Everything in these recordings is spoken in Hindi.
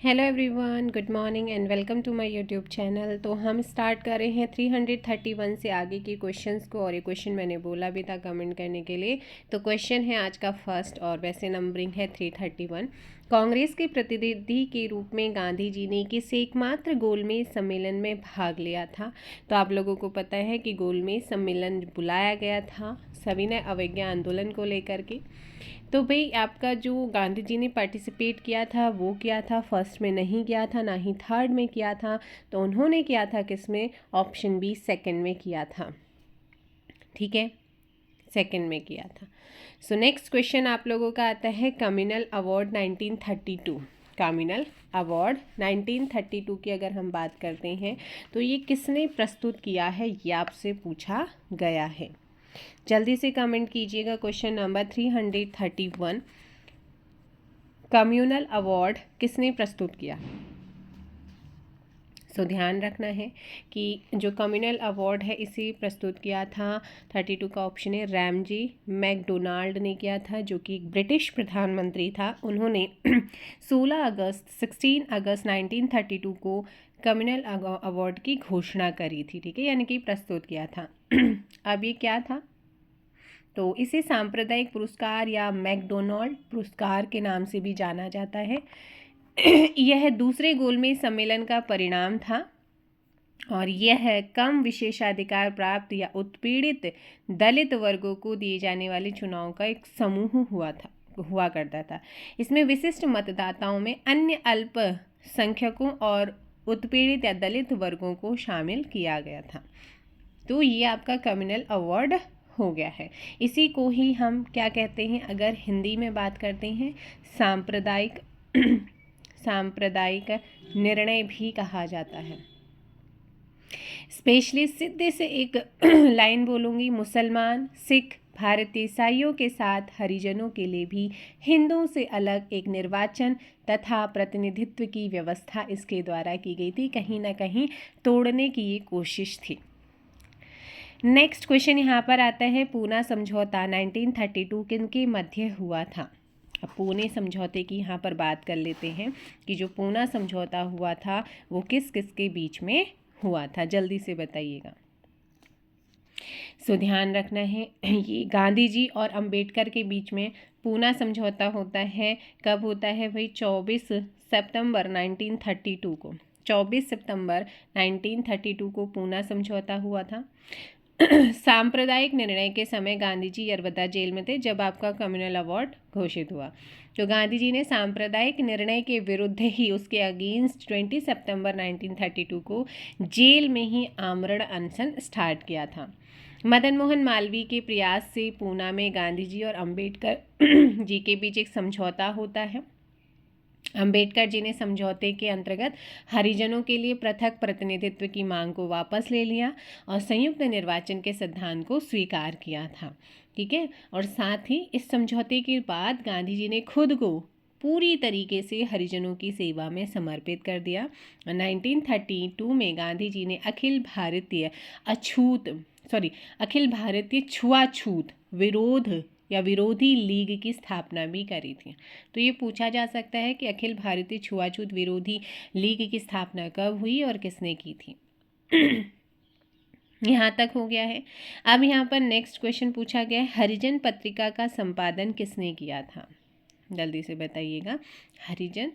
Hello everyone, good morning and welcome to my YouTube channel. तो हम स्टार्ट कर रहे हैं 331 से आगे के क्वेश्चंस को। और ये क्वेश्चन मैंने बोला भी था कमेंट करने के लिए। तो क्वेश्चन है आज का फर्स्ट और वैसे नंबरिंग है 331। कांग्रेस के प्रतिनिधि के रूप में गांधी जी ने किस एकमात्र गोलमेज सम्मेलन में भाग लिया था? तो आप लोगों को पता है कि गोलमेज सम्मेलन बुलाया गया था सविनय अवज्ञा आंदोलन को लेकर के। तो भाई आपका जो गांधी जी ने पार्टिसिपेट किया था वो किया था, फर्स्ट में नहीं किया था, ना ही थर्ड में किया था। तो उन्होंने किया था किसमें? ऑप्शन बी सेकंड में किया था। ठीक है, सेकंड में किया था। सो नेक्स्ट क्वेश्चन आप लोगों का आता है कम्युनल अवार्ड 1932। कम्युनल अवार्ड 1932 की अगर हम बात करते हैं तो ये किसने प्रस्तुत किया है, ये आपसे पूछा गया है। जल्दी से कमेंट कीजिएगा। क्वेश्चन नंबर 331, कम्युनल अवार्ड किसने प्रस्तुत किया? सो ध्यान रखना है कि जो कम्युनल अवार्ड है इसे प्रस्तुत किया था, 32 का ऑप्शन है, रैमजी मैकडोनाल्ड ने किया था, जो कि एक ब्रिटिश प्रधानमंत्री था। उन्होंने 16 अगस्त 1932 को कम्युनल अवार्ड की घोषणा करी थी। ठीक है, यानी कि प्रस्तुत किया था। अब ये क्या था? तो इसे सांप्रदायिक पुरस्कार या मैकडोनाल्ड पुरस्कार के नाम से भी जाना जाता है। यह दूसरे गोलमेज सम्मेलन का परिणाम था और यह कम विशेषाधिकार प्राप्त या उत्पीड़ित दलित वर्गों को दिए जाने वाले चुनाव का एक समूह हुआ करता था। इसमें विशिष्ट मतदाताओं में अन्य अल्पसंख्यकों और उत्पीड़ित या दलित वर्गों को शामिल किया गया था। तो ये आपका कम्युनल अवार्ड हो गया है। इसी को ही हम क्या कहते हैं, अगर हिंदी में बात करते हैं, सांप्रदायिक निर्णय भी कहा जाता है। स्पेशली सीधे से एक लाइन बोलूँगी, मुसलमान, सिख, भारतीय ईसाइयों के साथ हरिजनों के लिए भी हिंदुओं से अलग एक निर्वाचन तथा प्रतिनिधित्व की व्यवस्था इसके द्वारा की गई थी। कहीं ना कहीं तोड़ने की ये कोशिश थी। नेक्स्ट क्वेश्चन यहाँ पर आता है, पूना समझौता 1932 किनके मध्य हुआ था? अब पूने समझौते की यहाँ पर बात कर लेते हैं कि जो पूना समझौता हुआ था वो किस किस के बीच में हुआ था, जल्दी से बताइएगा। सो ध्यान रखना है, ये गांधी जी और अंबेडकर के बीच में पूना समझौता होता है। कब होता है भाई? 24 सितंबर 1932 को। 24 सितंबर 1932 को पूना समझौता हुआ था। सांप्रदायिक निर्णय के समय गांधी जी यरवदा जेल में थे जब आपका कम्युनल अवार्ड घोषित हुआ। तो गांधी जी ने सांप्रदायिक निर्णय के विरुद्ध ही, उसके अगेंस्ट 20 सितंबर 1932 को जेल में ही आमरण अनशन स्टार्ट किया था। मदन मोहन मालवीय के प्रयास से पूना में गांधी जी और अंबेडकर जी के बीच एक समझौता होता है। अंबेडकर जी ने समझौते के अंतर्गत हरिजनों के लिए पृथक प्रतिनिधित्व की मांग को वापस ले लिया और संयुक्त निर्वाचन के सिद्धांत को स्वीकार किया था। ठीक है, और साथ ही इस समझौते के बाद गांधी जी ने खुद को पूरी तरीके से हरिजनों की सेवा में समर्पित कर दिया। 1932 में गांधी जी ने अखिल भारतीय छुआछूत विरोध या विरोधी लीग की स्थापना भी करी थी। तो ये पूछा जा सकता है कि अखिल भारतीय छुआछूत विरोधी लीग की स्थापना कब हुई और किसने की थी। यहाँ तक हो गया है। अब यहाँ पर नेक्स्ट क्वेश्चन पूछा गया है, हरिजन पत्रिका का संपादन किसने किया था? जल्दी से बताइएगा। हरिजन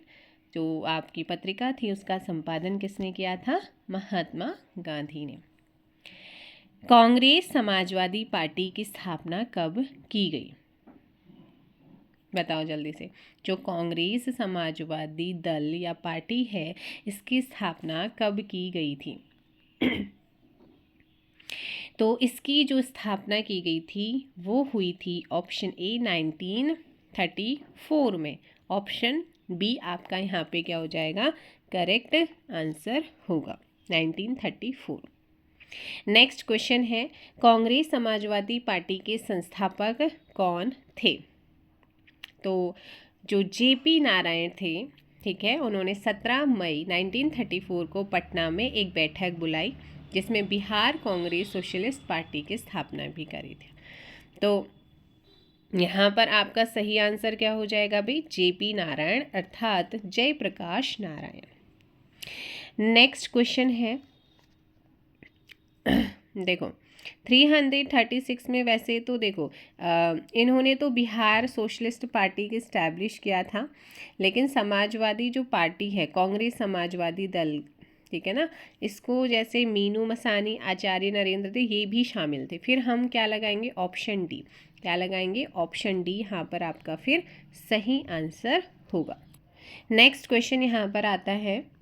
जो आपकी पत्रिका थी उसका संपादन किसने किया था? महात्मा गांधी ने। कांग्रेस समाजवादी पार्टी की स्थापना कब की गई? बताओ जल्दी से। जो कांग्रेस समाजवादी दल या पार्टी है इसकी स्थापना कब की गई थी? तो इसकी जो स्थापना की गई थी वो हुई थी ऑप्शन ए 1934 में। ऑप्शन बी आपका यहाँ पे क्या हो जाएगा? करेक्ट आंसर होगा 1934। नेक्स्ट क्वेश्चन है, कांग्रेस समाजवादी पार्टी के संस्थापक कौन थे? तो जो जेपी नारायण थे, ठीक है, उन्होंने 17 मई 1934 को पटना में एक बैठक बुलाई जिसमें बिहार कांग्रेस सोशलिस्ट पार्टी की स्थापना भी करी थी। तो यहाँ पर आपका सही आंसर क्या हो जाएगा भाई? जेपी नारायण अर्थात जयप्रकाश नारायण। नेक्स्ट क्वेश्चन है देखो 336 में, वैसे तो देखो इन्होंने तो बिहार सोशलिस्ट पार्टी के इस्टेब्लिश किया था, लेकिन समाजवादी जो पार्टी है, कांग्रेस समाजवादी दल, ठीक है ना, इसको जैसे मीनू मसानी, आचार्य नरेंद्र थे, ये भी शामिल थे। फिर हम क्या लगाएंगे? Option D. क्या लगाएंगे? ऑप्शन डी यहाँ पर आपका फिर सही आंसर होगा। नेक्स्ट क्वेश्चन यहाँ पर आता है,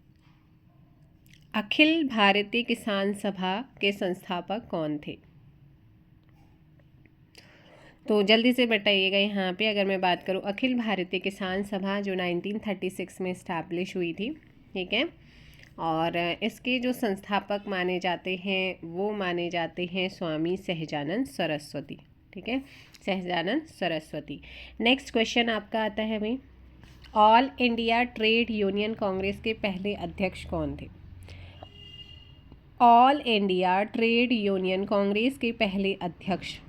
अखिल भारतीय किसान सभा के संस्थापक कौन थे? तो जल्दी से बताइएगा यहाँ पे। अगर मैं बात करूँ, अखिल भारतीय किसान सभा जो 1936 में इस्टेब्लिश हुई थी, ठीक है, और इसके जो संस्थापक माने जाते हैं वो माने जाते हैं स्वामी सहजानंद सरस्वती, ठीक है, सहजानंद सरस्वती। नेक्स्ट क्वेश्चन आपका आता है भाई, all India trade union Congress के पहले अध्यक्ष कौन थे? All India trade union Congress के पहले अध्यक्ष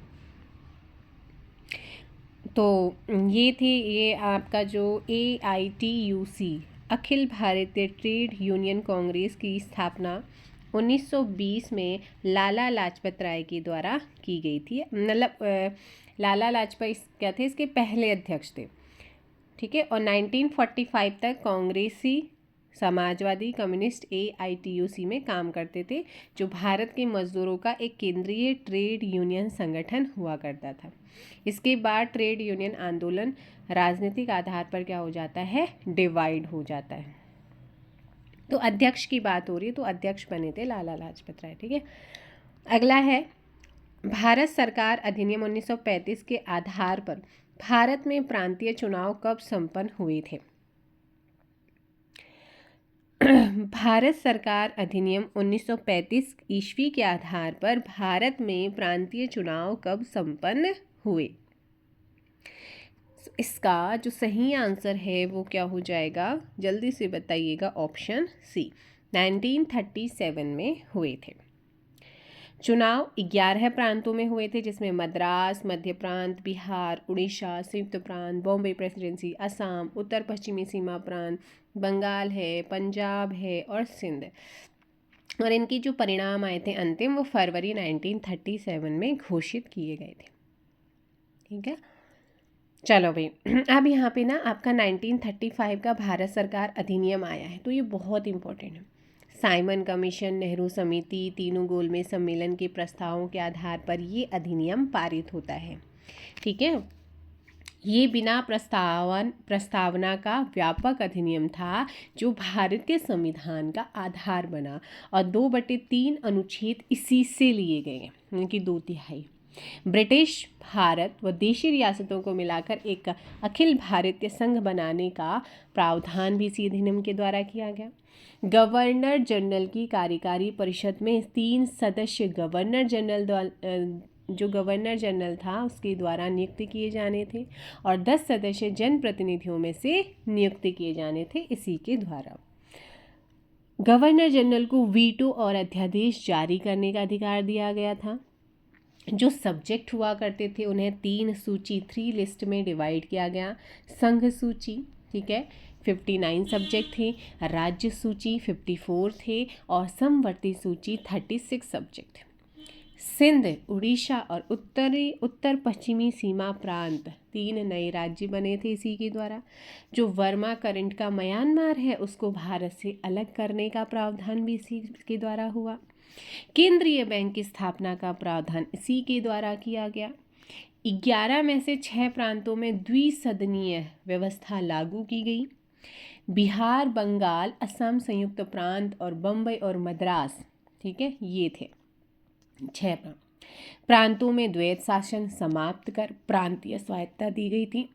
तो ये आपका जो AITUC Akhil Bharatiya trade union Congress की स्थापना 1920 में लाला लाजपत राय के द्वारा की गई थी। मतलब लाला लाजपत क्या थे? इसके पहले अध्यक्ष थे, ठीक है। और 1945 तक कांग्रेसी समाजवादी कम्युनिस्ट AITUC में काम करते थे, जो भारत के मजदूरों का एक केंद्रीय ट्रेड यूनियन संगठन हुआ करता था। इसके बाद ट्रेड यूनियन आंदोलन राजनीतिक आधार पर क्या हो जाता है? डिवाइड हो जाता है। तो अध्यक्ष की बात हो रही है, तो अध्यक्ष बने थे लाला लाजपत राय, ठीक है। अगला है, भारत सरकार अधिनियम 1935 के आधार पर भारत में प्रांतीय चुनाव कब संपन्न हुए थे? भारत सरकार अधिनियम 1935 ईस्वी के आधार पर भारत में प्रांतीय चुनाव कब संपन्न हुए? इसका जो सही आंसर है वो क्या हो जाएगा? जल्दी से बताइएगा। ऑप्शन सी, 1937 में हुए थे। चुनाव 11 प्रांतों में हुए थे, जिसमें मद्रास, मध्य प्रांत, बिहार, उड़ीसा, संयुक्त प्रांत, बॉम्बे प्रेसिडेंसी, असम, उत्तर पश्चिमी सीमा प्रांत, बंगाल है, पंजाब है और सिंध। और इनकी जो परिणाम आए थे अंतिम, वो फरवरी 1937 में घोषित किए गए थे, ठीक है। चलो भाई, अब यहाँ पे ना आपका 1935 का भारत सरकार अधिनियम आया है, तो ये बहुत इंपॉर्टेंट है। साइमन कमीशन, नेहरू समिति, तीनों गोलमेज सम्मेलन के प्रस्तावों के आधार पर ये अधिनियम पारित होता है, ठीक है। ये बिना प्रस्तावना का व्यापक अधिनियम था, जो भारत के संविधान का आधार बना, और 2/3 अनुच्छेद इसी से लिए गए, उनकी 2/3। ब्रिटिश भारत व देशी रियासतों को मिलाकर एक अखिल भारतीय संघ बनाने का प्रावधान भी इसी अधिनियम के द्वारा किया गया। गवर्नर जनरल की कार्यकारी परिषद में 3 सदस्य जो गवर्नर जनरल था उसके द्वारा नियुक्त किए जाने थे, और 10 सदस्य जनप्रतिनिधियों में से नियुक्त किए जाने थे इसी के द्वारा। गवर्नर जनरल को वीटो और अध्यादेश जारी करने का अधिकार दिया गया था। जो सब्जेक्ट हुआ करते थे उन्हें 3 सूची 3 लिस्ट में डिवाइड किया गया। संघ सूची, ठीक है, 59 सब्जेक्ट थे, राज्य सूची 54 थे, और समवर्ती सूची 36 सब्जेक्ट थे। सिंध, उड़ीसा और उत्तर पश्चिमी सीमा प्रांत 3 नए राज्य बने थे इसी के द्वारा। जो वर्मा करंट का म्यांमार है उसको भारत से अलग करने का प्रावधान भी इसी के द्वारा हुआ। केंद्रीय बैंक की स्थापना का प्रावधान इसी के द्वारा किया गया। 11 में से 6 प्रांतों में द्विसदनीय व्यवस्था लागू की गई। बिहार, बंगाल, असम, संयुक्त प्रांत और बम्बई और मद्रास, ठीक है, ये थे 6 प्रांतों में द्वैत शासन समाप्त कर प्रांतीय स्वायत्तता दी गई थी।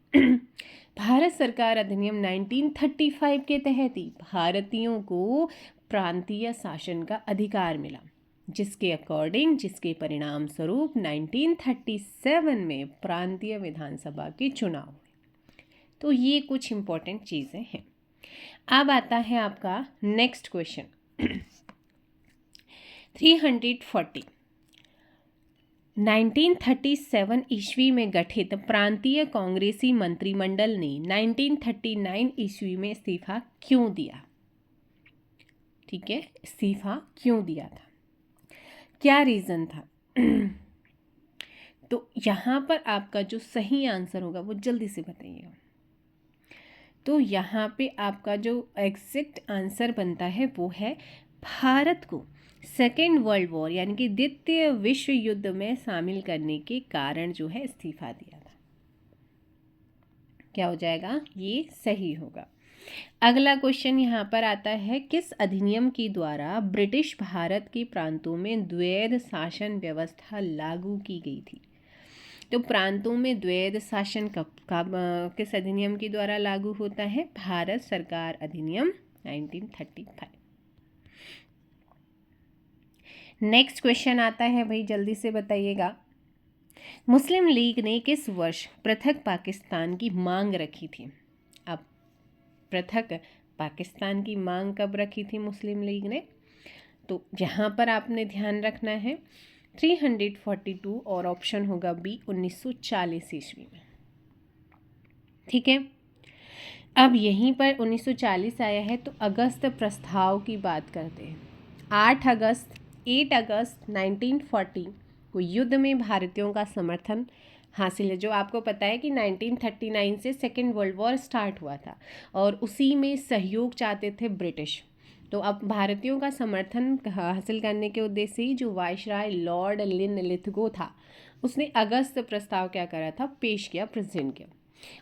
भारत सरकार अधिनियम 1935 के तहत ही भारतीयों को प्रांतीय शासन का अधिकार मिला, जिसके परिणाम स्वरूप 1937 में प्रांतीय विधानसभा के चुनाव हुए। तो ये कुछ इंपॉर्टेंट चीज़ें हैं। अब आता है आपका नेक्स्ट क्वेश्चन 340। 1937 ईस्वी में गठित प्रांतीय कांग्रेसी मंत्रिमंडल ने 1939 ईस्वी में इस्तीफा क्यों दिया? ठीक है, इस्तीफा क्यों दिया था, क्या रीज़न था? तो यहाँ पर आपका जो सही आंसर होगा वो जल्दी से बताइएगा। तो यहाँ पे आपका जो एग्जैक्ट आंसर बनता है वो है भारत को सेकेंड वर्ल्ड वॉर यानी कि द्वितीय विश्व युद्ध में शामिल करने के कारण जो है इस्तीफा दिया था। क्या हो जाएगा? ये सही होगा। अगला क्वेश्चन यहाँ पर आता है, किस अधिनियम के द्वारा ब्रिटिश भारत के प्रांतों में द्वैध शासन व्यवस्था लागू की गई थी? तो प्रांतों में द्वैध शासन किस अधिनियम के द्वारा लागू होता है? भारत सरकार अधिनियम 1935। नेक्स्ट क्वेश्चन आता है भाई, जल्दी से बताइएगा। मुस्लिम लीग ने किस वर्ष पृथक पाकिस्तान की मांग रखी थी? अब पृथक पाकिस्तान की मांग कब रखी थी मुस्लिम लीग ने? तो यहाँ पर आपने ध्यान रखना है 342 और ऑप्शन होगा बी 1940 ईस्वी में। ठीक है, अब यहीं पर 1940 आया है तो अगस्त प्रस्ताव की बात करते हैं। 8 अगस्त 1940 को युद्ध में भारतीयों का समर्थन हासिल है। जो आपको पता है कि 1939 से सेकेंड वर्ल्ड वॉर स्टार्ट हुआ था और उसी में सहयोग चाहते थे ब्रिटिश। तो अब भारतीयों का समर्थन हासिल करने के उद्देश्य से ही जो वायसराय लॉर्ड लिनलिथगो था उसने अगस्त प्रस्ताव क्या करा था? पेश किया, प्रेजेंट किया।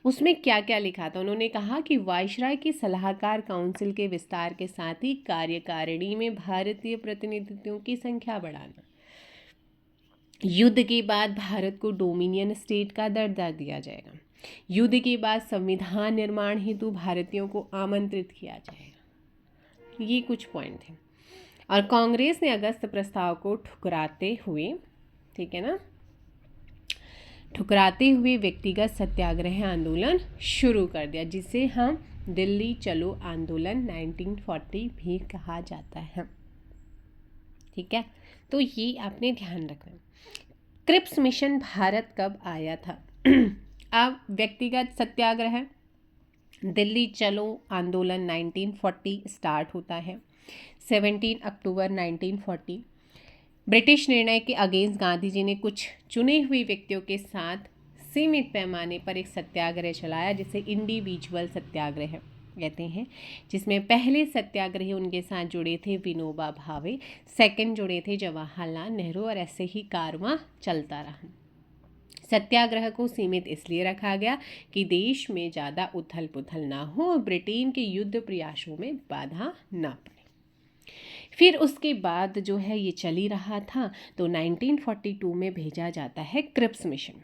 उसमें क्या क्या लिखा था? उन्होंने कहा कि वायसराय की सलाहकार काउंसिल के विस्तार के साथ ही कार्यकारिणी में भारतीय प्रतिनिधित्वों की संख्या बढ़ाना, युद्ध के बाद भारत को डोमिनियन स्टेट का दर्जा दिया जाएगा, युद्ध के बाद संविधान निर्माण हेतु भारतीयों को आमंत्रित किया जाएगा। ये कुछ पॉइंट थे। और कांग्रेस ने अगस्त प्रस्ताव को ठुकराते हुए, ठीक है ना, ठुकराते हुए व्यक्तिगत सत्याग्रह आंदोलन शुरू कर दिया, जिसे हम दिल्ली चलो आंदोलन 1940 भी कहा जाता है। ठीक है, तो ये आपने ध्यान रखना। क्रिप्स मिशन भारत कब आया था? अब व्यक्तिगत सत्याग्रह दिल्ली चलो आंदोलन 1940 स्टार्ट होता है 17 अक्टूबर 1940। ब्रिटिश निर्णय के अगेंस्ट गांधी जी ने कुछ चुने हुए व्यक्तियों के साथ सीमित पैमाने पर एक सत्याग्रह चलाया जिसे इंडिविजुअल सत्याग्रह कहते हैं, जिसमें पहले सत्याग्रही उनके साथ जुड़े थे विनोबा भावे, सेकंड जुड़े थे जवाहरलाल नेहरू, और ऐसे ही कारवां चलता रहा। सत्याग्रह को सीमित इसलिए रखा गया कि देश में ज़्यादा उथल पुथल ना हो और ब्रिटेन के युद्ध प्रयासों में बाधा ना पड़े। फिर उसके बाद जो है ये चल ही रहा था, तो 1942 में भेजा जाता है Cripps mission.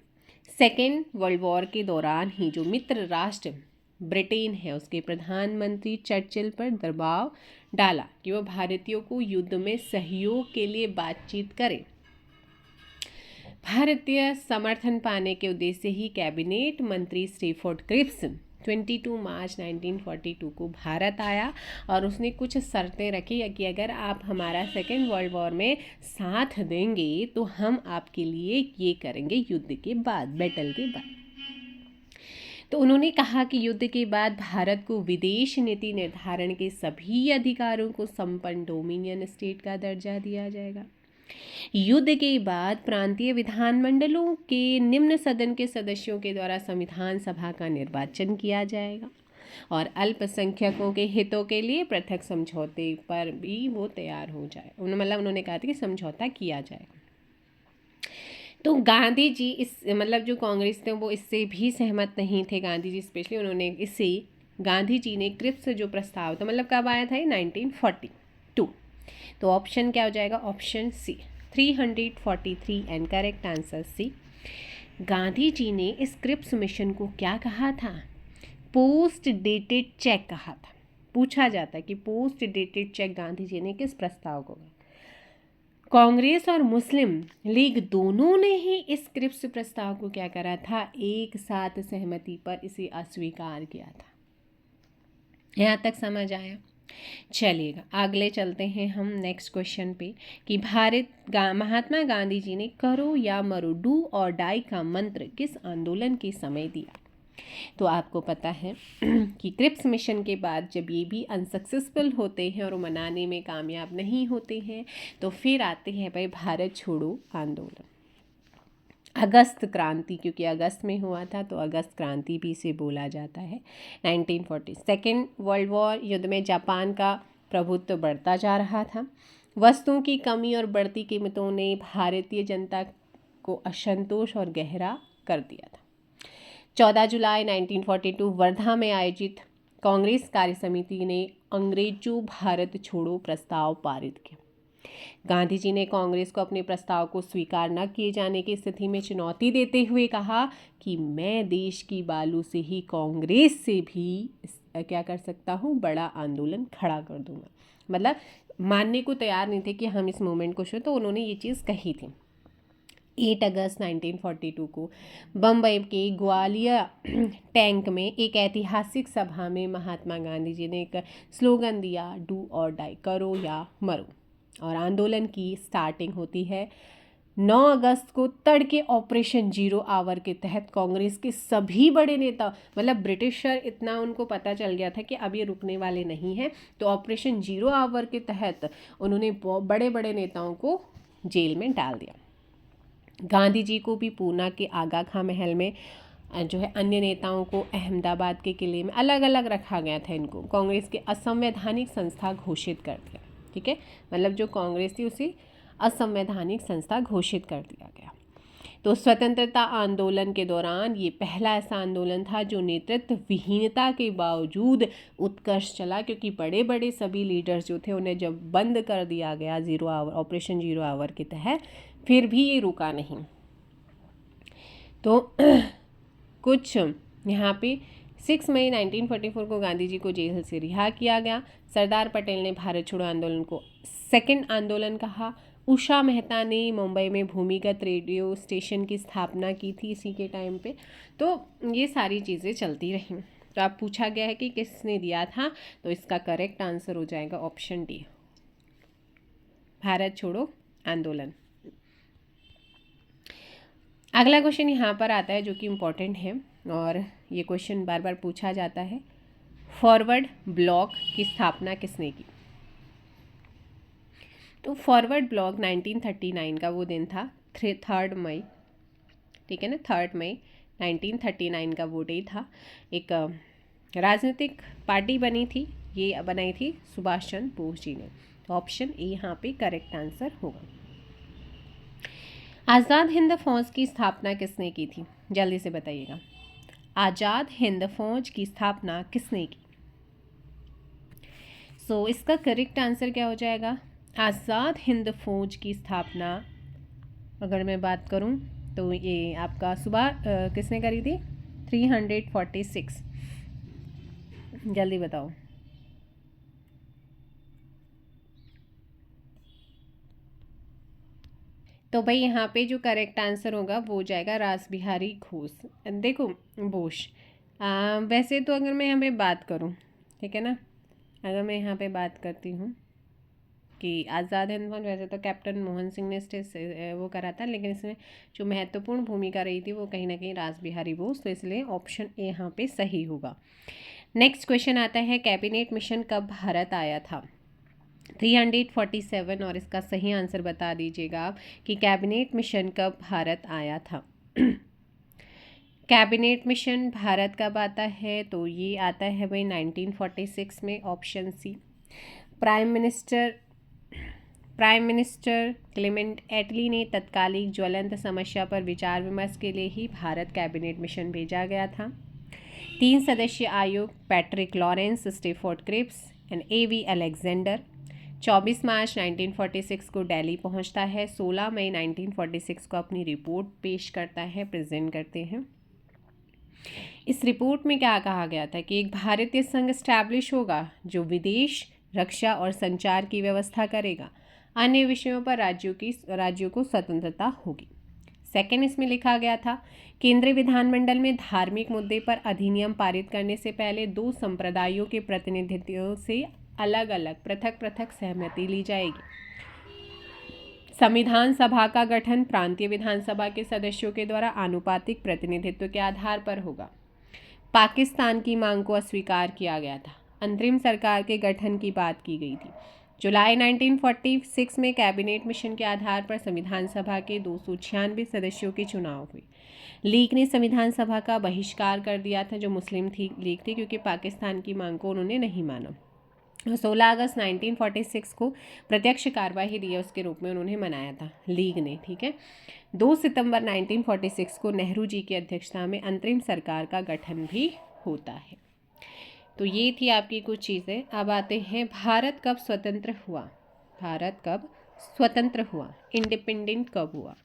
Second world war के दौरान ही जो मित्र राष्ट्र ब्रिटेन है उसके प्रधानमंत्री चर्चिल पर दबाव डाला कि वह भारतीयों को युद्ध में सहयोग के लिए बातचीत करें। भारतीय समर्थन पाने के उद्देश्य से ही कैबिनेट मंत्री स्टैफोर्ड क्रिप्स 22 मार्च 1942 को भारत आया और उसने कुछ शर्तें रखी कि अगर आप हमारा सेकेंड वर्ल्ड वॉर में साथ देंगे तो हम आपके लिए ये करेंगे युद्ध के बाद, बैटल के बाद। तो उन्होंने कहा कि युद्ध के बाद भारत को विदेश नीति निर्धारण के सभी अधिकारों को संपन्न डोमिनियन स्टेट का दर्जा दिया जाएगा। युद्ध के बाद प्रांतीय विधानमंडलों के निम्न सदन के सदस्यों के द्वारा संविधान सभा का निर्वाचन किया जाएगा और अल्पसंख्यकों के हितों के लिए पृथक समझौते पर भी वो तैयार हो जाए। उन्होंने कहा था कि समझौता किया जाएगा। तो गांधी जी जो कांग्रेस थे वो इससे भी सहमत नहीं थे। गांधी जी स्पेशली उन्होंने गांधी जी ने क्रिप्स जो प्रस्ताव था कब आया था? 1942। तो ऑप्शन क्या हो जाएगा? Option C 343 and correct answer C. Gandhi ji ने इस क्रिप्स मिशन को क्या कहा था? पोस्ट डेटेड चेक कहा था। पूछा जाता है कि post dated cheque Gandhi ji ने किस प्रस्ताव को? कांग्रेस और मुस्लिम लीग दोनों ने ही इस क्रिप्स प्रस्ताव को क्या करा था? एक साथ सहमति पर इसे अस्वीकार किया था। यहाँ तक समझ आया? चलिएगा अगले चलते हैं हम नेक्स्ट क्वेश्चन पे कि महात्मा गांधी जी ने करो या मरो डू और डाई का मंत्र किस आंदोलन के समय दिया। तो आपको पता है कि क्रिप्स मिशन के बाद जब ये भी अनसक्सेसफुल होते हैं और वो मनाने में कामयाब नहीं होते हैं तो फिर आते हैं भाई भारत छोड़ो आंदोलन, अगस्त क्रांति, क्योंकि अगस्त में हुआ था तो अगस्त क्रांति भी इसे बोला जाता है। 1940 सेकेंड वर्ल्ड वॉर युद्ध में जापान का प्रभुत्व बढ़ता जा रहा था। वस्तुओं की कमी और बढ़ती कीमतों ने भारतीय जनता को असंतोष और गहरा कर दिया था। 14 जुलाई 1942 वर्धा में आयोजित कांग्रेस कार्य समिति ने अंग्रेजों भारत छोड़ो प्रस्ताव पारित किया। गांधी जी ने कांग्रेस को अपने प्रस्ताव को स्वीकार न किए जाने की स्थिति में चुनौती देते हुए कहा कि मैं देश की बालू से ही कांग्रेस से भी क्या कर सकता हूँ, बड़ा आंदोलन खड़ा कर दूंगा। मतलब मानने को तैयार नहीं थे कि हम इस मूवमेंट को शुरू, तो उन्होंने ये चीज़ कही थी। 8 अगस्त 1942 को बम्बई के ग्वालियर टैंक में एक ऐतिहासिक सभा में महात्मा गांधी जी ने एक स्लोगन दिया, डू और डाई, करो या मरो। और आंदोलन की स्टार्टिंग होती है 9 अगस्त को तड़के ऑपरेशन जीरो आवर के तहत कांग्रेस के सभी बड़े नेता, मतलब ब्रिटिशर इतना उनको पता चल गया था कि अब ये रुकने वाले नहीं हैं, तो ऑपरेशन जीरो आवर के तहत उन्होंने बड़े बड़े नेताओं को जेल में डाल दिया। गांधी जी को भी पूना के आगा खां महल में जो है अन्य नेताओं को अहमदाबाद के किले में अलग अलग रखा गया था। इनको कांग्रेस के असंवैधानिक संस्था घोषित कर दिया। ठीक है, मतलब जो कांग्रेस थी उसे असंवैधानिक संस्था घोषित कर दिया गया। तो स्वतंत्रता आंदोलन के दौरान ये पहला ऐसा आंदोलन था जो नेतृत्व विहीनता के बावजूद उत्कर्ष चला, क्योंकि बड़े बड़े सभी लीडर्स जो थे उन्हें जब बंद कर दिया गया zero hour, operation zero hour के तहत, फिर भी ये रुका नहीं। तो कुछ यहाँ पे 6 मई 1944 को गांधी जी को जेल से रिहा किया गया। सरदार पटेल ने भारत छोड़ो आंदोलन को सेकंड आंदोलन कहा। उषा मेहता ने मुंबई में भूमिगत रेडियो स्टेशन की स्थापना की थी इसी के टाइम पे। तो ये सारी चीज़ें चलती रहीं। तो आप पूछा गया है कि किसने दिया था, तो इसका करेक्ट आंसर हो जाएगा ऑप्शन डी, भारत छोड़ो आंदोलन। अगला क्वेश्चन यहाँ पर आता है जो कि इम्पोर्टेंट है और ये क्वेश्चन बार बार पूछा जाता है। फॉरवर्ड ब्लॉक की स्थापना किसने की? तो फॉरवर्ड ब्लॉक 1939 का वो दिन था, 3 मई, ठीक है ना, 3 मई 1939 का वो डे था। एक राजनीतिक पार्टी बनी थी, ये बनाई थी सुभाष चंद्र बोस जी ने। तो ऑप्शन ए यहाँ पे करेक्ट आंसर होगा। आज़ाद हिंद फौज की स्थापना किसने की थी? जल्दी से बताइएगा, आज़ाद हिंद फौज की स्थापना किसने की? सो इसका करेक्ट आंसर क्या हो जाएगा? आज़ाद हिंद फौज की स्थापना अगर मैं बात करूं तो ये आपका किसने करी थी? 346। जल्दी बताओ। तो भाई यहाँ पे जो करेक्ट आंसर होगा वो हो जाएगा रास बिहारी घोष। देखो बोस, वैसे तो अगर मैं यहाँ पे बात करूँ, ठीक है ना, अगर मैं यहाँ पे बात करती हूँ कि आज़ाद हिंद फौज, वैसे तो कैप्टन मोहन सिंह ने वो करा था, लेकिन इसमें जो महत्वपूर्ण भूमिका रही थी वो कहीं ना कहीं रास बिहारी बोस, तो इसलिए ऑप्शन ए यहाँ पे सही होगा। नेक्स्ट क्वेश्चन आता है, कैबिनेट मिशन कब भारत आया था? 347, और इसका सही आंसर बता दीजिएगा आप कि कैबिनेट मिशन कब भारत आया था। कैबिनेट मिशन भारत कब आता है? तो ये आता है भाई 1946 में, option C. Prime minister Clement Attlee ने तत्कालिक ज्वलंत समस्या पर विचार विमर्श के लिए ही भारत कैबिनेट मिशन भेजा गया था। 3 सदस्यीय आयोग Patrick Lawrence, Stafford Cripps and A.V. Alexander 24 March 1946 को दिल्ली पहुंचता है। 16 मई 1946 को अपनी रिपोर्ट पेश करता है, प्रेजेंट करते हैं। इस रिपोर्ट में क्या कहा गया था कि एक भारतीय संघ स्टैब्लिश होगा जो विदेश, रक्षा और संचार की व्यवस्था करेगा। अन्य विषयों पर राज्यों को स्वतंत्रता होगी। सेकेंड इसमें लिखा गया था, केंद्रीय विधानमंडल में धार्मिक मुद्दे पर अधिनियम पारित करने से पहले 2 संप्रदायों के प्रतिनिधियों से अलग अलग पृथक पृथक सहमति ली जाएगी। संविधान सभा का गठन प्रांतीय विधानसभा के सदस्यों के द्वारा आनुपातिक प्रतिनिधित्व के आधार पर होगा। पाकिस्तान की मांग को अस्वीकार किया गया था। अंतरिम सरकार के गठन की बात की गई थी। जुलाई 1946 में कैबिनेट मिशन के आधार पर संविधान सभा के 296 सदस्यों के चुनाव हुए। लीग ने संविधान सभा का बहिष्कार कर दिया था, जो मुस्लिम लीग थी, क्योंकि पाकिस्तान की मांग को उन्होंने नहीं माना। 16 अगस्त 1946 को प्रत्यक्ष कार्यवाही दिवस के रूप में उन्होंने मनाया था लीग ने, ठीक है। 2 सितंबर 1946 को नेहरू जी की अध्यक्षता में अंतरिम सरकार का गठन भी होता है। तो ये थी आपकी कुछ चीज़ें। अब आते हैं भारत कब स्वतंत्र हुआ। भारत कब स्वतंत्र हुआ, इंडिपेंडेंट कब हुआ।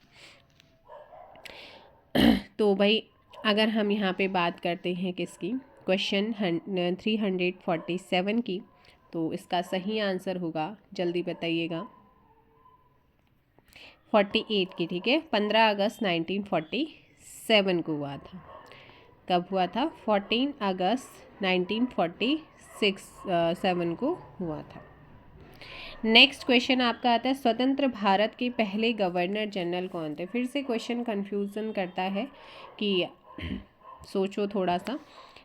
तो भाई अगर हम यहाँ पे बात करते हैं किसकी, क्वेश्चन 347 की, तो इसका सही आंसर होगा, जल्दी बताइएगा, 48 की, ठीक है। 15 अगस्त 1947 को हुआ था। कब हुआ था? 14 अगस्त 1947 को हुआ था। नेक्स्ट क्वेश्चन आपका आता है, स्वतंत्र भारत के पहले गवर्नर जनरल कौन थे। फिर से क्वेश्चन कंफ्यूजन करता है कि सोचो थोड़ा सा।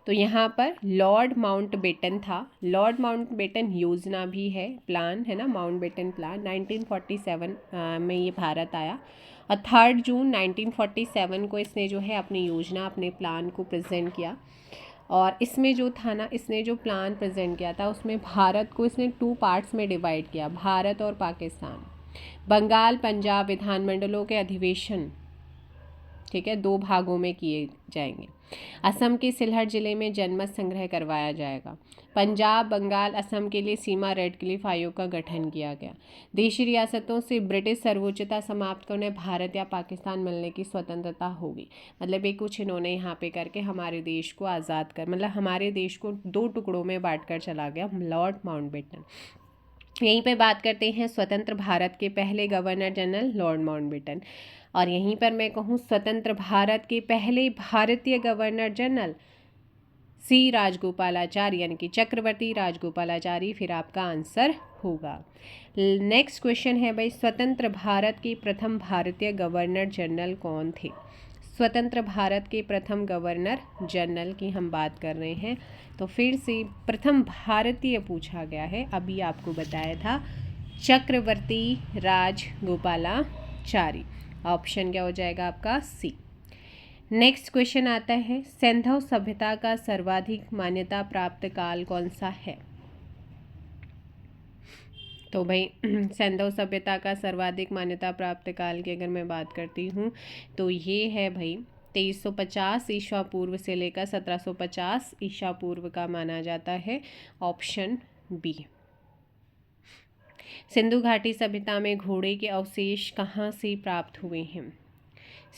तो यहाँ पर लॉर्ड माउंटबेटन था। लॉर्ड माउंटबेटन योजना भी है, प्लान है ना, माउंटबेटन प्लान। 1947 में ये भारत आया और 3 जून 1947 को इसने जो है अपनी योजना, अपने प्लान को प्रेजेंट किया। और इसमें जो था ना, इसने जो प्लान प्रेजेंट किया था उसमें भारत को इसने 2 पार्ट्स में डिवाइड किया, भारत और पाकिस्तान। बंगाल पंजाब विधानमंडलों के अधिवेशन, ठीक है, 2 भागों में किए जाएंगे। असम के सिलहट जिले में जनमत संग्रह करवाया जाएगा। पंजाब बंगाल असम के लिए सीमा रेड क्लिफ आयोग का गठन किया गया। देशी रियासतों से ब्रिटिश सर्वोच्चता समाप्त करने भारत या पाकिस्तान मिलने की स्वतंत्रता होगी। मतलब ये कुछ इन्होंने यहाँ पे करके हमारे देश को आज़ाद कर, मतलब हमारे देश को 2 टुकड़ों में बांट कर चला गया लॉर्ड माउंटबेटन। यहीं पे बात करते हैं स्वतंत्र भारत के पहले गवर्नर जनरल लॉर्ड माउंटबेटन। और यहीं पर मैं कहूँ स्वतंत्र भारत के पहले भारतीय गवर्नर जनरल सी राजगोपालाचारी, यानी कि चक्रवर्ती राजगोपालाचारी फिर आपका आंसर होगा। नेक्स्ट क्वेश्चन है भाई, स्वतंत्र भारत के प्रथम भारतीय गवर्नर जनरल कौन थे। स्वतंत्र भारत के प्रथम गवर्नर जनरल की हम बात कर रहे हैं। तो फिर से प्रथम भारतीय पूछा गया है, अभी आपको बताया था चक्रवर्ती राजगोपालाचारी। ऑप्शन क्या हो जाएगा आपका? सी। नेक्स्ट क्वेश्चन आता है, सिंधु सभ्यता का सर्वाधिक मान्यता प्राप्त काल कौन सा है। तो भाई सिंधु सभ्यता का सर्वाधिक मान्यता प्राप्त काल की अगर मैं बात करती हूँ तो ये है भाई 2350 ईसा पूर्व से लेकर 1750 ईसा पूर्व का माना जाता है। Option B. सिंधु घाटी सभ्यता में घोड़े के अवशेष कहाँ से प्राप्त हुए हैं।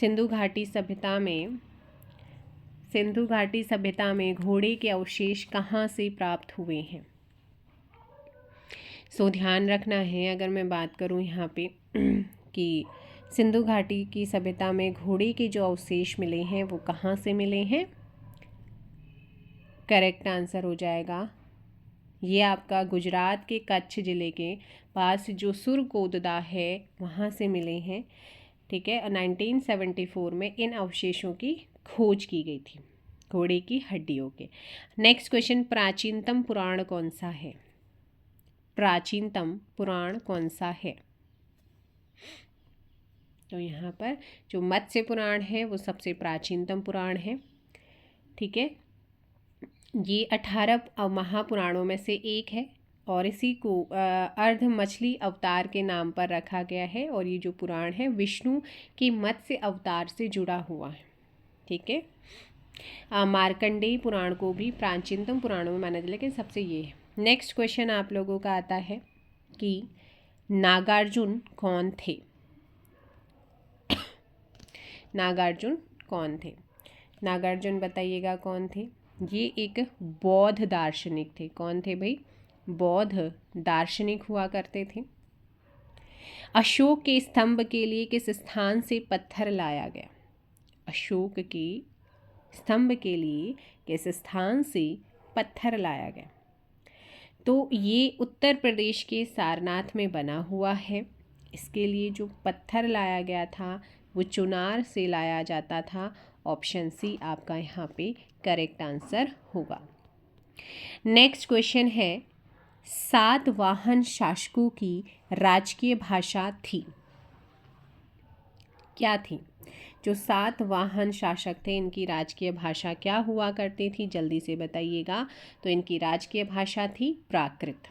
सिंधु घाटी सभ्यता में घोड़े के अवशेष कहाँ से प्राप्त हुए हैं। सो ध्यान रखना है, अगर मैं बात करूँ यहाँ पे कि सिंधु घाटी की सभ्यता में घोड़े के जो अवशेष मिले हैं वो कहाँ से मिले हैं। करेक्ट आंसर हो जाएगा ये आपका गुजरात के कच्छ ज़िले के पास जो सुरकोददा है वहाँ से मिले हैं, ठीक है। 1974 में इन अवशेषों की खोज की गई थी, घोड़े की हड्डियों के। नेक्स्ट क्वेश्चन, प्राचीनतम पुराण कौन सा है। प्राचीनतम पुराण कौन सा है। तो यहाँ पर जो मत्स्य पुराण है वो सबसे प्राचीनतम पुराण है, ठीक है। ये 18 महापुराणों में से एक है और इसी को अर्ध मछली अवतार के नाम पर रखा गया है। और ये जो पुराण है विष्णु के मत्स्य अवतार से जुड़ा हुआ है, ठीक है। मार्कंडेय पुराण को भी प्राचीनतम पुराणों में माना जाता है, लेकिन सबसे ये है। नेक्स्ट क्वेश्चन आप लोगों का आता है कि नागार्जुन कौन थे। नागार्जुन कौन थे। नागार्जुन बताइएगा कौन थे। ये एक बौद्ध दार्शनिक थे। कौन थे भाई? बौद्ध दार्शनिक हुआ करते थे। अशोक के स्तंभ के लिए किस स्थान से पत्थर लाया गया। अशोक के स्तंभ के लिए किस स्थान से पत्थर लाया गया। तो ये उत्तर प्रदेश के सारनाथ में बना हुआ है। इसके लिए जो पत्थर लाया गया था वो चुनार से लाया जाता था। ऑप्शन सी आपका यहाँ पे करेक्ट आंसर होगा। नेक्स्ट क्वेश्चन है, सातवाहन शासकों की राजकीय भाषा थी, क्या थी? जो सातवाहन शासक थे इनकी राजकीय भाषा क्या हुआ करती थी, जल्दी से बताइएगा। तो इनकी राजकीय भाषा थी प्राकृत।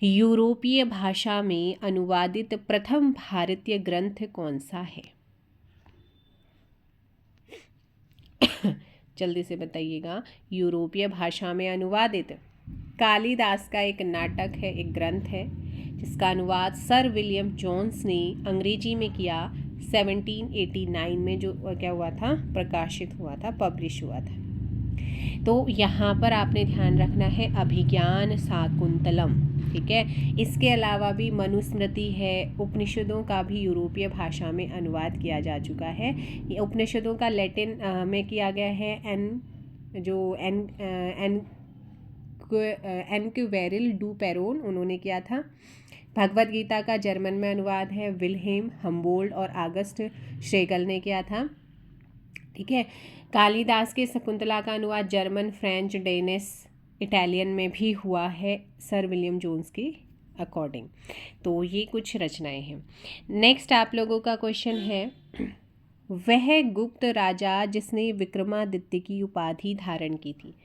यूरोपीय भाषा में अनुवादित प्रथम भारतीय ग्रंथ कौन सा है? जल्दी से बताइएगा। यूरोपीय भाषा में अनुवादित कालिदास का एक नाटक है, एक ग्रंथ है जिसका अनुवाद सर विलियम जोन्स ने अंग्रेजी में किया 1789 में, जो क्या हुआ था, प्रकाशित हुआ था, पब्लिश हुआ था। तो यहाँ पर आपने ध्यान रखना है अभिज्ञान शाकुंतलम, ठीक है। इसके अलावा भी मनुस्मृति है, उपनिषदों का भी यूरोपीय भाषा में अनुवाद किया जा चुका है। ये उपनिषदों का लैटिन में किया गया है, एनक्वेरिल डू पेरोन उन्होंने किया था। भगवत गीता का जर्मन में अनुवाद है विल्हेम हम्बोल्ट और आगस्ट श्रेगल ने किया था, ठीक है। कालिदास के शकुंतला का अनुवाद जर्मन, फ्रेंच, डेनिश, इटालियन में भी हुआ है सर विलियम जोन्स के अकॉर्डिंग। तो ये कुछ रचनाएं हैं। नेक्स्ट आप लोगों का क्वेश्चन है, वह गुप्त राजा जिसने विक्रमादित्य की उपाधि धारण की थी।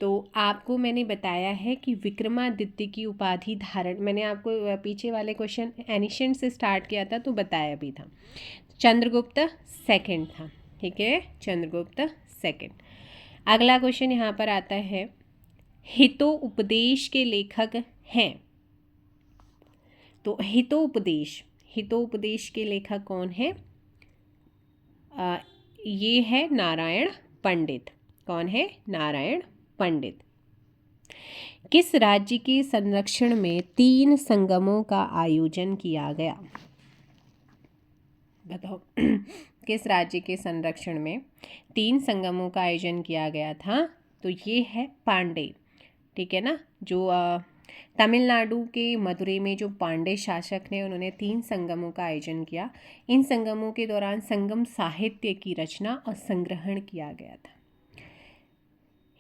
तो आपको मैंने बताया है कि विक्रमादित्य की उपाधि धारण, मैंने आपको पीछे वाले क्वेश्चन एनिशेंट से स्टार्ट किया था तो बताया भी था। चंद्रगुप्त सेकंड था, ठीक है, चंद्रगुप्त सेकंड। अगला क्वेश्चन यहाँ पर आता है, हितोपदेश के लेखक हैं। तो हितोपदेश के लेखक कौन है? ये है नारायण पंडित। कौन है? नारायण पंडित। किस राज्य के संरक्षण में 3 संगमों का आयोजन किया गया? बताओ। किस राज्य के संरक्षण में 3 संगमों का आयोजन किया गया था? तो ये है पांडे, ठीक है ना। जो तमिलनाडु के मदुरै में जो पांडे शासक ने, उन्होंने 3 संगमों का आयोजन किया। इन संगमों के दौरान संगम साहित्य की रचना और संग्रहण किया गया था।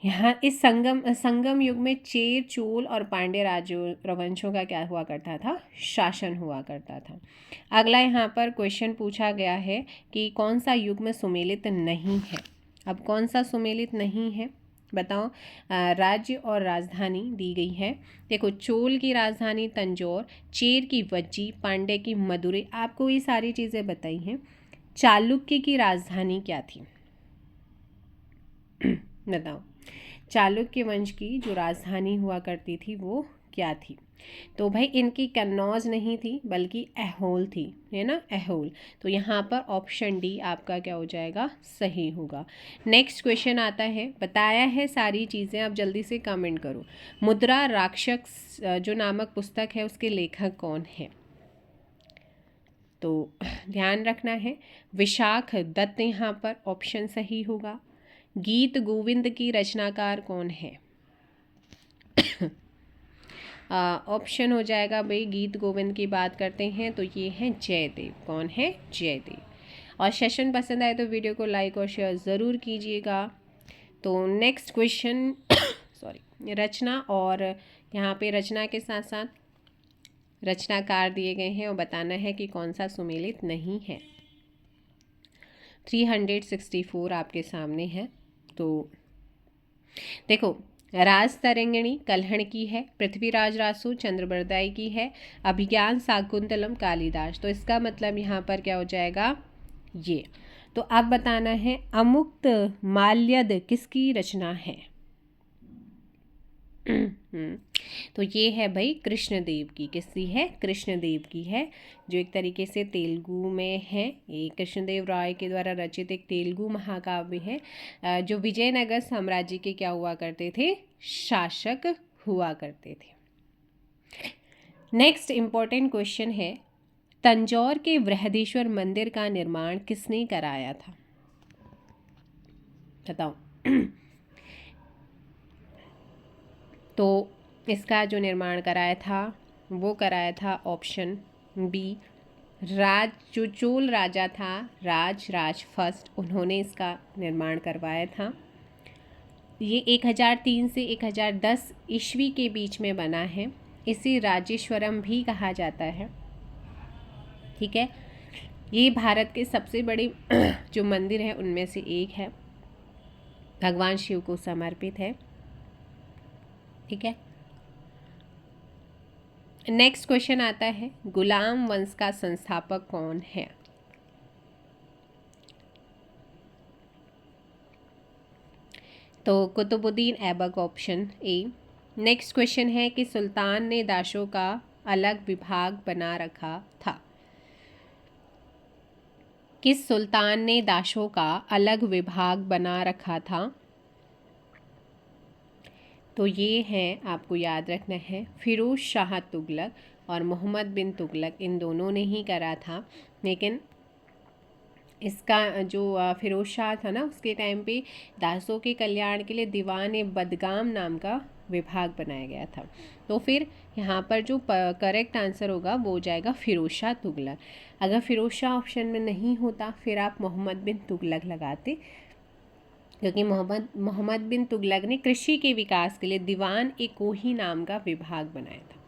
यहाँ इस संगम युग में चेर, चोल और पांड्य राजवंशों का क्या हुआ करता था? शासन हुआ करता था। अगला यहाँ पर क्वेश्चन पूछा गया है कि कौन सा युग में सुमेलित नहीं है। अब कौन सा सुमेलित नहीं है बताओ। राज्य और राजधानी दी गई है। देखो, चोल की राजधानी तंजौर, चेर की वज्जी, पांड्य की मदुरै, आपको ये सारी चीज़ें बताई हैं। चालुक्य की राजधानी क्या थी? बताओ। चालुक्य वंश की जो राजधानी हुआ करती थी वो क्या थी? तो भाई इनकी कन्नौज नहीं थी बल्कि ऐहोल थी, है ना, ऐहोल। तो यहाँ पर ऑप्शन डी आपका क्या हो जाएगा? सही होगा। नेक्स्ट क्वेश्चन आता है, बताया है सारी चीज़ें, आप जल्दी से कमेंट करो। मुद्रा राक्षस जो नामक पुस्तक है उसके लेखक कौन है? तो ध्यान रखना है विशाख दत्त यहाँ पर ऑप्शन सही होगा। गीत गोविंद की रचनाकार कौन है? ऑप्शन हो जाएगा भाई, गीत गोविंद की बात करते हैं तो ये है जयदेव। कौन है? जयदेव। और सेशन पसंद आए तो वीडियो को लाइक और शेयर ज़रूर कीजिएगा। तो नेक्स्ट क्वेश्चन सॉरी, रचना, और यहाँ पे रचना के साथ साथ रचनाकार दिए गए हैं और बताना है कि कौन सा सुमेलित नहीं है। 364 आपके सामने है। तो देखो, राज तरंगिणी कल्हण की है, पृथ्वीराज रासो चंद्रबरदाई की है, अभिज्ञान शाकुंतलम कालिदास। तो इसका मतलब यहाँ पर क्या हो जाएगा? ये। तो अब बताना है अमुक्त माल्यद किसकी रचना है? तो ये है भाई कृष्णदेव की। किसकी है? कृष्णदेव की है, जो एक तरीके से तेलुगु में है। ये कृष्णदेव राय के द्वारा रचित एक तेलुगु महाकाव्य है, जो विजयनगर साम्राज्य के क्या हुआ करते थे? शासक हुआ करते थे। नेक्स्ट इम्पोर्टेंट क्वेश्चन है, तंजौर के बृहदेश्वर मंदिर का निर्माण किसने कराया था? बताओ। तो इसका जो निर्माण कराया था वो कराया था ऑप्शन बी जो चोल राजा था राज फर्स्ट, उन्होंने इसका निर्माण करवाया था। ये 1003 से 1010 ईस्वी के बीच में बना है। इसे राजेश्वरम भी कहा जाता है। ठीक है, ये भारत के सबसे बड़े जो मंदिर है उनमें से एक है, भगवान शिव को समर्पित है। ठीक है, नेक्स्ट क्वेश्चन आता है, गुलाम वंश का संस्थापक कौन है? तो Qutbuddin Aibak, option A. Next question है कि सुल्तान ने दाशों का अलग विभाग बना रखा था। किस सुल्तान ने दाशों का अलग विभाग बना रखा था? तो ये है, आपको याद रखना है, फिरोज शाह तुगलक और मोहम्मद बिन तुगलक, इन दोनों ने ही करा था। लेकिन इसका जो फिरोज शाह था ना, उसके टाइम पे दासों के कल्याण के लिए दीवान बदगाम नाम का विभाग बनाया गया था। तो फिर यहाँ पर जो करेक्ट आंसर होगा वो हो जाएगा फिरोज शाह तुगलक। अगर फिरोज शाह ऑप्शन में नहीं होता फिर आप मोहम्मद बिन तुगलक लगाते, क्योंकि मोहम्मद बिन तुगलक ने कृषि के विकास के लिए दीवान ए कोही नाम का विभाग बनाया था।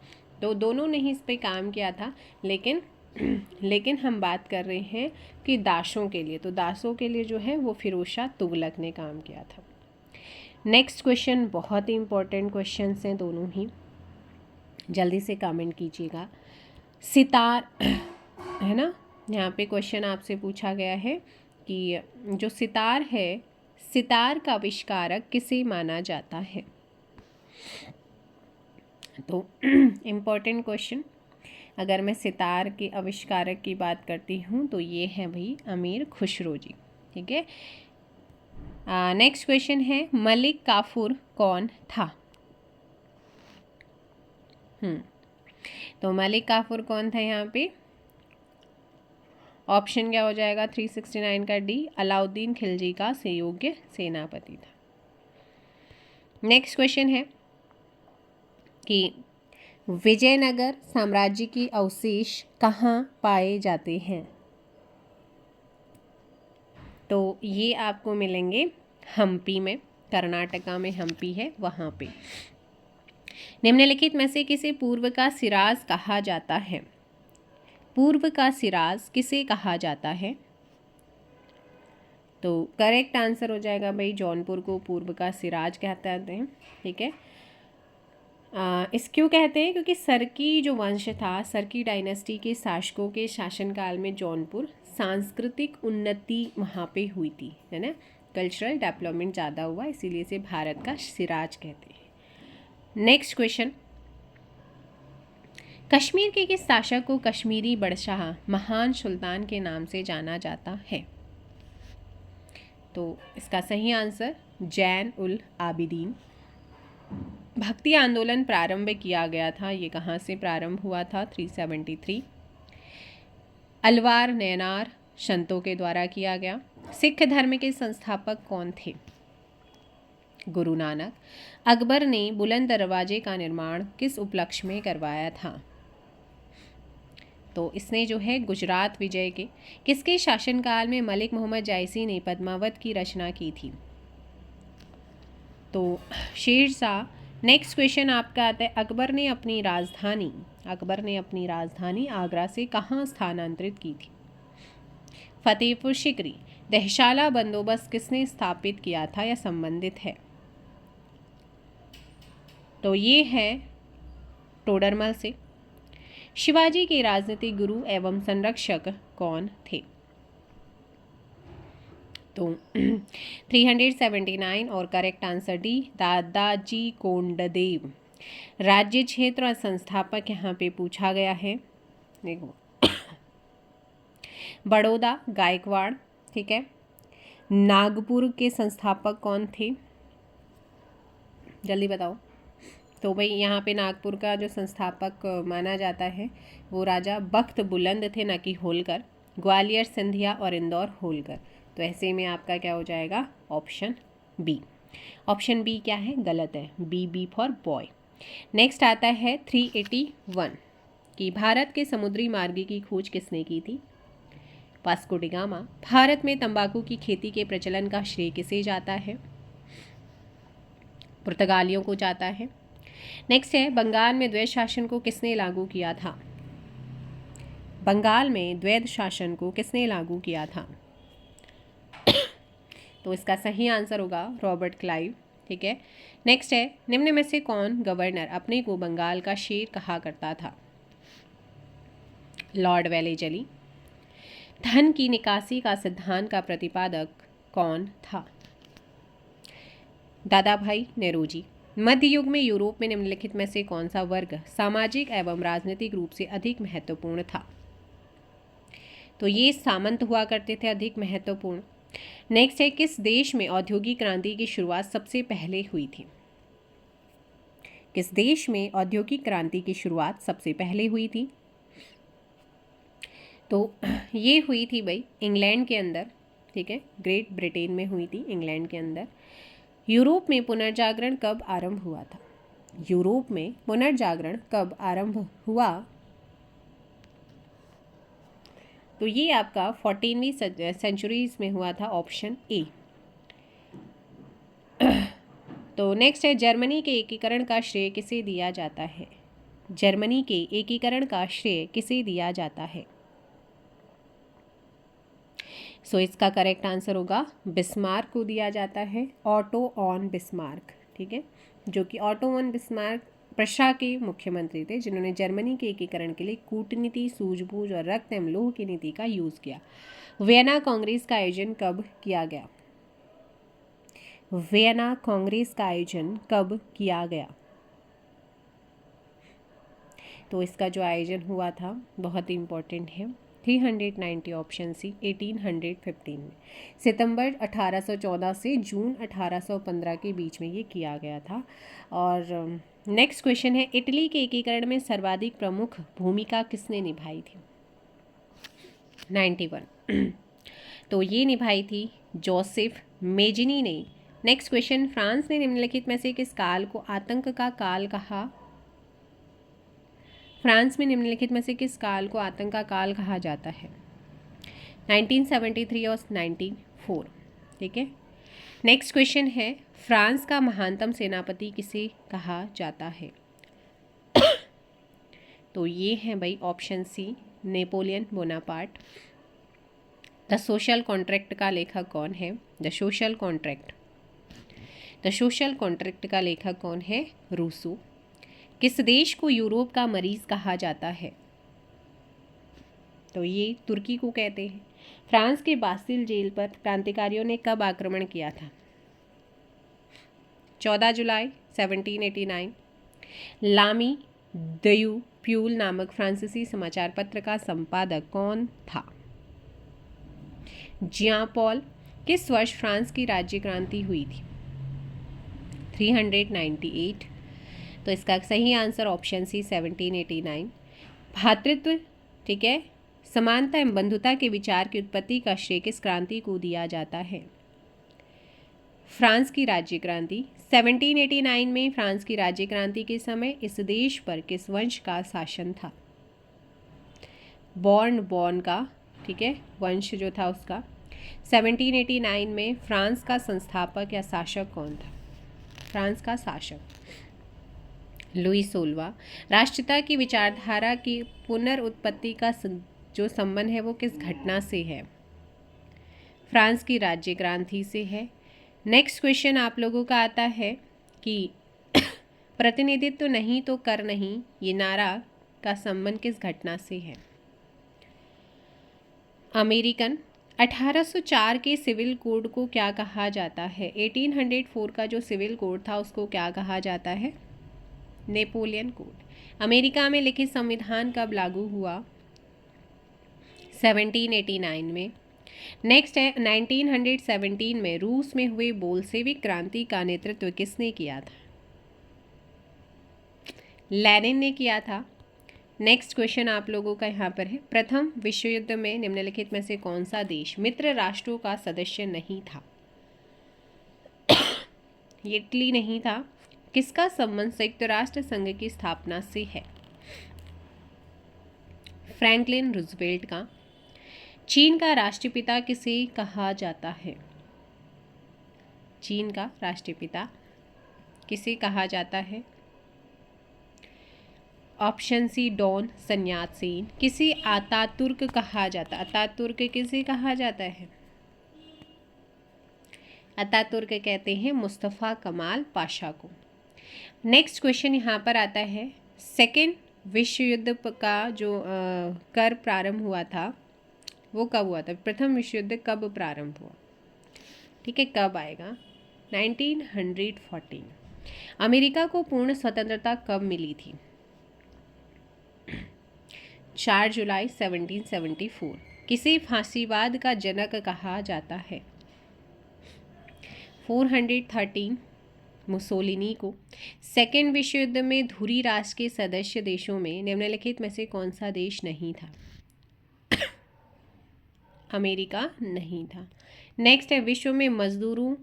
तो दोनों ने ही इस पे काम किया था, लेकिन हम बात कर रहे हैं कि दासों के लिए, तो दासों के लिए जो है वो फिरोज शाह तुगलक ने काम किया था। नेक्स्ट क्वेश्चन, बहुत ही इंपॉर्टेंट क्वेश्चन हैं दोनों ही, जल्दी से कमेंट कीजिएगा। सितार है ना, यहाँ पे क्वेश्चन आपसे पूछा गया है कि जो सितार है, सितार का आविष्कारक किसे माना जाता है? तो इम्पॉर्टेंट क्वेश्चन, अगर मैं सितार के आविष्कारक की बात करती हूँ तो ये है भाई अमीर खुसरो जी। ठीक है, नेक्स्ट क्वेश्चन है, मलिक काफूर कौन था? तो मलिक काफूर कौन था यहाँ पे? ऑप्शन क्या हो जाएगा 369 का डी, अलाउद्दीन खिलजी का सुयोग्य सेनापति था। नेक्स्ट क्वेश्चन है कि विजयनगर साम्राज्य की अवशेष कहाँ पाए जाते हैं? तो ये आपको मिलेंगे हम्पी में, कर्नाटका में हम्पी है वहाँ पे। निम्नलिखित में से किसे पूर्व का सिराज कहा जाता है? पूर्व का सिराज किसे कहा जाता है? तो करेक्ट आंसर हो जाएगा भाई जौनपुर को पूर्व का सिराज कहते हैं। ठीक है, इस क्यों कहते हैं? क्योंकि सरकी जो वंश था, सरकी डायनेस्टी के शासकों के शासनकाल में जौनपुर सांस्कृतिक उन्नति वहाँ पे हुई थी, है ना, कल्चरल डेवलपमेंट ज़्यादा हुआ, इसीलिए इसे भारत का सिराज कहते हैं। नेक्स्ट क्वेश्चन, कश्मीर के किस शासक को कश्मीरी बड़शाह महान सुल्तान के नाम से जाना जाता है? तो इसका सही आंसर जैन उल आबिदीन। भक्ति आंदोलन प्रारंभ किया गया था, ये कहाँ से प्रारंभ हुआ था? 373 अलवार नैनार संतों के द्वारा किया गया। सिख धर्म के संस्थापक कौन थे? गुरु नानक। अकबर ने बुलंद दरवाजे का निर्माण किस उपलक्ष्य में करवाया था? तो इसने जो है गुजरात विजय के। किसके शासनकाल में मलिक मोहम्मद जायसी ने पद्मावत की रचना की थी? तो शेरशाह। नेक्स्ट क्वेश्चन आपका आता है, अकबर ने अपनी राजधानी आगरा से कहाँ स्थानांतरित की थी? फतेहपुर सिकरी। दहशाला बंदोबस्त किसने स्थापित किया था या संबंधित है? तो ये है टोडरमल से। शिवाजी के राजनीतिक गुरु एवं संरक्षक कौन थे? तो 379 और करेक्ट आंसर डी, दादाजी कोंडदेव। राज्य क्षेत्र और संस्थापक यहाँ पे पूछा गया है, देखो बड़ौदा गायकवाड़। ठीक है, नागपुर के संस्थापक कौन थे? जल्दी बताओ। तो भाई यहाँ पे नागपुर का जो संस्थापक माना जाता है वो राजा बख्त बुलंद थे, न कि होलकर। ग्वालियर, सिंधिया और इंदौर होलकर। तो ऐसे में आपका क्या हो जाएगा? Option B. ऑप्शन बी क्या है? गलत है, बी फॉर बॉय। नेक्स्ट आता है 381 कि भारत के समुद्री मार्ग की खोज किसने की थी? Vasco D gamma. भारत में तंबाकू की खेती के प्रचलन का श्रेय किसे जाता है? पुर्तगालियों को जाता है। नेक्स्ट है बंगाल में द्वैध शासन को किसने लागू किया था? बंगाल में द्वैध शासन को किसने लागू किया था? तो इसका सही आंसर होगा रॉबर्ट क्लाइव। ठीक है। नेक्स्ट है निम्न में से कौन गवर्नर अपने को बंगाल का शेर कहा करता था? Lord Wellesley. धन की निकासी का सिद्धांत का प्रतिपादक कौन था? दादा भाई नेहरूजी। मध्य युग में यूरोप में निम्नलिखित में से कौन सा वर्ग सामाजिक एवं राजनीतिक रूप से अधिक महत्वपूर्ण था? तो ये सामंत हुआ करते थे, अधिक महत्वपूर्ण। नेक्स्ट है किस देश में औद्योगिक क्रांति की शुरुआत सबसे पहले हुई थी? किस देश में औद्योगिक क्रांति की शुरुआत सबसे पहले हुई थी? तो ये हुई थी भाई इंग्लैंड के अंदर। ठीक है, ग्रेट ब्रिटेन में हुई थी, इंग्लैंड के अंदर। यूरोप में पुनर्जागरण कब आरंभ हुआ था? यूरोप में पुनर्जागरण कब आरंभ हुआ? तो ये आपका 14वीं सेंचुरीज में हुआ था, ऑप्शन ए। तो नेक्स्ट है जर्मनी के एकीकरण का श्रेय किसे दिया जाता है? जर्मनी के एकीकरण का श्रेय किसे दिया जाता है? सो इसका करेक्ट आंसर होगा बिस्मार्क को दिया जाता है, ऑटो ऑन बिस्मार्क। ठीक है, जो कि ऑटो ऑन बिस्मार्क प्रशा के मुख्यमंत्री थे, जिन्होंने जर्मनी के एकीकरण के लिए कूटनीति, सूझबूझ और रक्त एवं लोह की नीति का यूज किया। वियना कांग्रेस का आयोजन कब किया गया? वियना कांग्रेस का आयोजन कब किया गया? तो इसका जो आयोजन हुआ था बहुत ही इंपॉर्टेंट है, 390 ऑप्शन सी 1815 में, सितंबर 1814 से जून 1815 के बीच में ये किया गया था। और नेक्स्ट क्वेश्चन है इटली के एकीकरण में सर्वाधिक प्रमुख भूमिका किसने निभाई थी? 91 तो ये निभाई थी जोसेफ मेजिनी ने। नेक्स्ट क्वेश्चन फ्रांस ने निम्नलिखित में से किस काल को आतंक का काल कहा? फ्रांस में निम्नलिखित में से किस काल को आतंक का काल कहा जाता है? 1973 और 94। ठीक है। नेक्स्ट क्वेश्चन है फ्रांस का महानतम सेनापति किसे कहा जाता है? तो ये है भाई option C Napoleon Bonaparte. The social contract का लेखक कौन है? द सोशल कॉन्ट्रैक्ट का लेखक कौन है? रूसो। किस देश को यूरोप का मरीज कहा जाता है? तो ये तुर्की को कहते हैं। फ्रांस के बास्टिल जेल पर क्रांतिकारियों ने कब आक्रमण किया था? 14 जुलाई 1789। लामी दयू प्यूल नामक फ्रांसीसी समाचार पत्र का संपादक कौन था? जियां पॉल। किस वर्ष फ्रांस की राज्य क्रांति हुई थी? 398। तो इसका सही आंसर ऑप्शन सी 1789। भातृत्व, ठीक है, समानता एवं बंधुता के विचार की उत्पत्ति का श्रेय किस क्रांति को दिया जाता है? फ्रांस की राज्य क्रांति। 1789 में फ्रांस की राज्य क्रांति के समय इस देश पर किस वंश का शासन था? बॉर्न का, ठीक है, वंश जो था उसका। 1789 में फ्रांस का संस्थापक या शासक कौन था? फ्रांस का शासक लुई 16। राष्ट्रीयता की विचारधारा की पुनर्उत्पत्ति का जो संबंध है वो किस घटना से है? फ्रांस की राज्य क्रांति से है। नेक्स्ट क्वेश्चन आप लोगों का आता है कि प्रतिनिधित्व नहीं तो कर नहीं, ये नारा का संबंध किस घटना से है? अमेरिकन। 1804 के सिविल कोड को क्या कहा जाता है? 1804 का जो सिविल कोड था उसको क्या कहा जाता है? Napoleon code. अमेरिका में लिखित संविधान कब लागू हुआ? 1789 में। नेक्स्ट है 1917 में रूस में हुए बोल्शेविक क्रांति का नेतृत्व किसने किया था? लेनिन ने किया था। नेक्स्ट क्वेश्चन आप लोगों का यहाँ पर है, प्रथम विश्व युद्ध में निम्नलिखित में से कौन सा देश मित्र राष्ट्रों का सदस्य नहीं था? इटली नहीं था, किसका संबंध संयुक्त राष्ट्र संघ की स्थापना से है? फ्रैंकलिन रूजवेल्ट का। चीन का राष्ट्रपिता किसे कहा जाता है? चीन का राष्ट्रपिता किसे कहा जाता है? ऑप्शन सी डॉन सन्यात सेन। किसे अतातुर्क कहा जाता है? अतातुर्क किसे कहा जाता है? अतातुर्क कहते हैं मुस्तफ़ा कमाल पाशा को। नेक्स्ट क्वेश्चन यहाँ पर आता है, सेकेंड विश्व युद्ध का जो कर प्रारंभ हुआ था वो कब हुआ था? प्रथम विश्व युद्ध कब प्रारंभ हुआ? ठीक है, कब आएगा? 1914। अमेरिका को पूर्ण स्वतंत्रता कब मिली थी? 4 जुलाई 1774। किसे फांसीवाद का जनक कहा जाता है? 413 मुसोलिनी को। सेकेंड विश्व युद्ध में धुरी राष्ट्र के सदस्य देशों में निम्नलिखित में से कौन सा देश नहीं था? अमेरिका नहीं था। नेक्स्ट है, विश्व में मजदूरों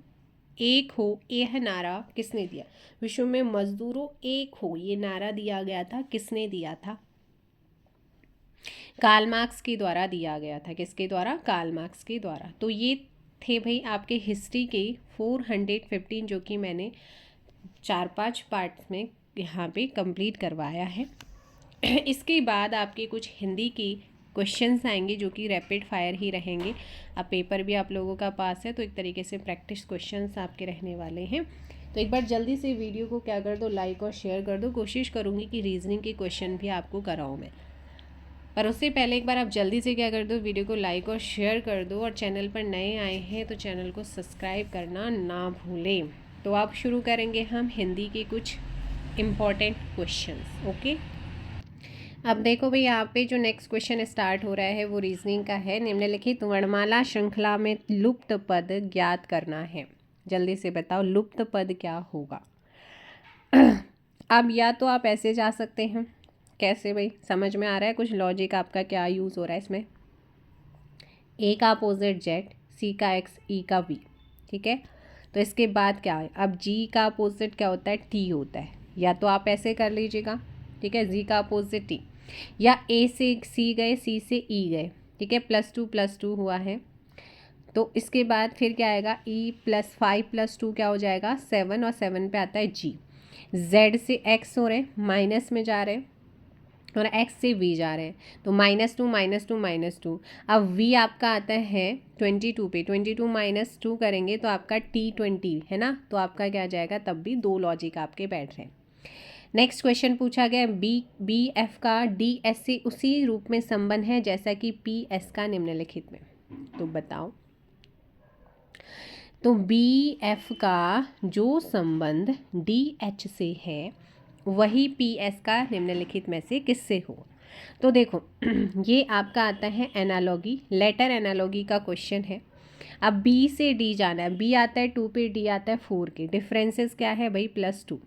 एक हो यह नारा किसने दिया? विश्व में मजदूरों एक हो ये नारा दिया गया था, किसने दिया था? कार्ल मार्क्स के द्वारा दिया गया था। किसके द्वारा? कार्ल मार्क्स के द्वारा। तो ये थे भाई आपके हिस्ट्री के 415 जो कि मैंने 4-5 पार्ट्स में यहाँ पे कंप्लीट करवाया है। इसके बाद आपके कुछ हिंदी की क्वेश्चंस आएंगे जो कि रैपिड फायर ही रहेंगे। अब पेपर भी आप लोगों का पास है तो एक तरीके से प्रैक्टिस क्वेश्चंस आपके रहने वाले हैं। तो एक बार जल्दी से वीडियो को क्या कर दो, लाइक और शेयर कर दो। कोशिश करूँगी कि रीजनिंग के क्वेश्चन भी आपको कराऊँ मैं, पर उससे पहले एक बार आप जल्दी से क्या कर दो, वीडियो को लाइक और शेयर कर दो। और चैनल पर नए आए हैं तो चैनल को सब्सक्राइब करना ना भूलें। तो अब शुरू करेंगे हम हिंदी के कुछ इम्पॉर्टेंट क्वेश्चंस। ओके, अब देखो भाई यहाँ पे जो नेक्स्ट क्वेश्चन स्टार्ट हो रहा है वो रीजनिंग का है। निम्नलिखित वर्णमाला श्रृंखला में लुप्त पद ज्ञात करना है। जल्दी से बताओ लुप्त पद क्या होगा? अब या तो आप ऐसे जा सकते हैं, कैसे भाई? समझ में आ रहा है कुछ लॉजिक आपका क्या यूज़ हो रहा है इसमें? ए का अपोजिट जेड, सी का एक्स, ई का वी। ठीक है, तो इसके बाद क्या है? अब जी का अपोजिट क्या होता है? टी होता है। या तो आप ऐसे कर लीजिएगा, ठीक है, जी का अपोजिट टी, या ए से सी गए, सी से ई गए, ठीक है, +2 हुआ है। तो इसके बाद फिर क्या आएगा? ई +5 +2 क्या हो जाएगा? 7, और 7 पे आता है जी। जेड से एक्स हो रहे, माइनस में जा रहे हैं, और x से v जा रहे हैं, तो -2 अब v आपका आता है 22 पे, 22 - 2 करेंगे तो आपका t20 है ना, तो आपका क्या जाएगा? तब भी 2 लॉजिक आपके बैठ रहे हैं। नेक्स्ट क्वेश्चन पूछा गया, बी एफ का डी एस से उसी रूप में संबंध है जैसा कि पी एस का निम्नलिखित में। तो बताओ, तो बी एफ का जो संबंध डी एच से है वही पी एस का निम्नलिखित में से किससे हो? तो देखो ये आपका आता है एनालॉगी, लेटर एनालॉगी का क्वेश्चन है। अब बी से डी जाना है, बी आता है 2 पे, डी आता है 4 के। डिफरेंसेस क्या है भाई? +2।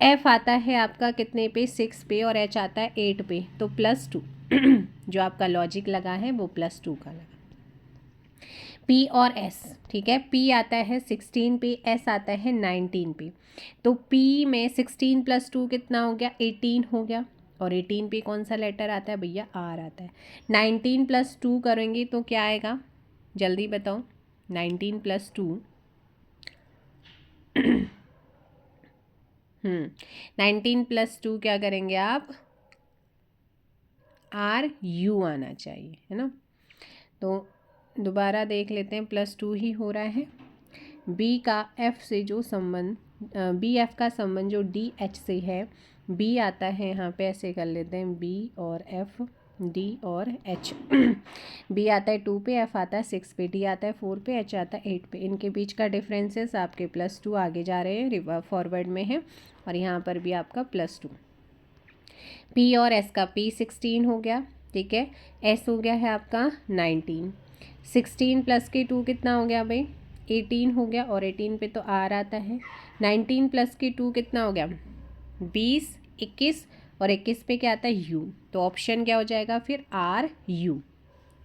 एफ आता है आपका कितने पे? 6 पे, और एच आता है 8 पे, तो +2 जो आपका लॉजिक लगा है वो +2 का लगा। पी और एस, ठीक है, पी आता है 16 पे, एस आता है 19 पे, तो पी में 16 + 2 कितना हो गया? 18 हो गया। और 18 पे कौन सा लेटर आता है भैया? आर आता है। 19 + 2 करेंगे तो क्या आएगा? जल्दी बताओ, 19 + 2 19 + 2 क्या करेंगे आप? आर यू आना चाहिए, है ना। तो दोबारा देख लेते हैं, +2 ही हो रहा है। बी का एफ से जो संबंध, बी एफ का संबंध जो डी एच से है, बी आता है यहाँ पे, ऐसे कर लेते हैं, बी और एफ, डी और एच। बी आता है 2 पे, एफ आता है 6 पे, डी आता है 4 पे, एच आता है 8 पे। इनके बीच का डिफरेंसेस आपके +2 आगे जा रहे हैं, रिवर्स फॉरवर्ड में है, और यहाँ पर भी आपका +2। पी और एस का, पी 16 हो गया, ठीक है, एस हो गया है आपका 19। 16 + के 2 कितना हो गया भाई? 18 हो गया, और 18 पे तो आर आता है। 19 + के 2 कितना हो गया? 20, 21, और 21 पे क्या आता है? यू। तो ऑप्शन क्या हो जाएगा फिर? Are you.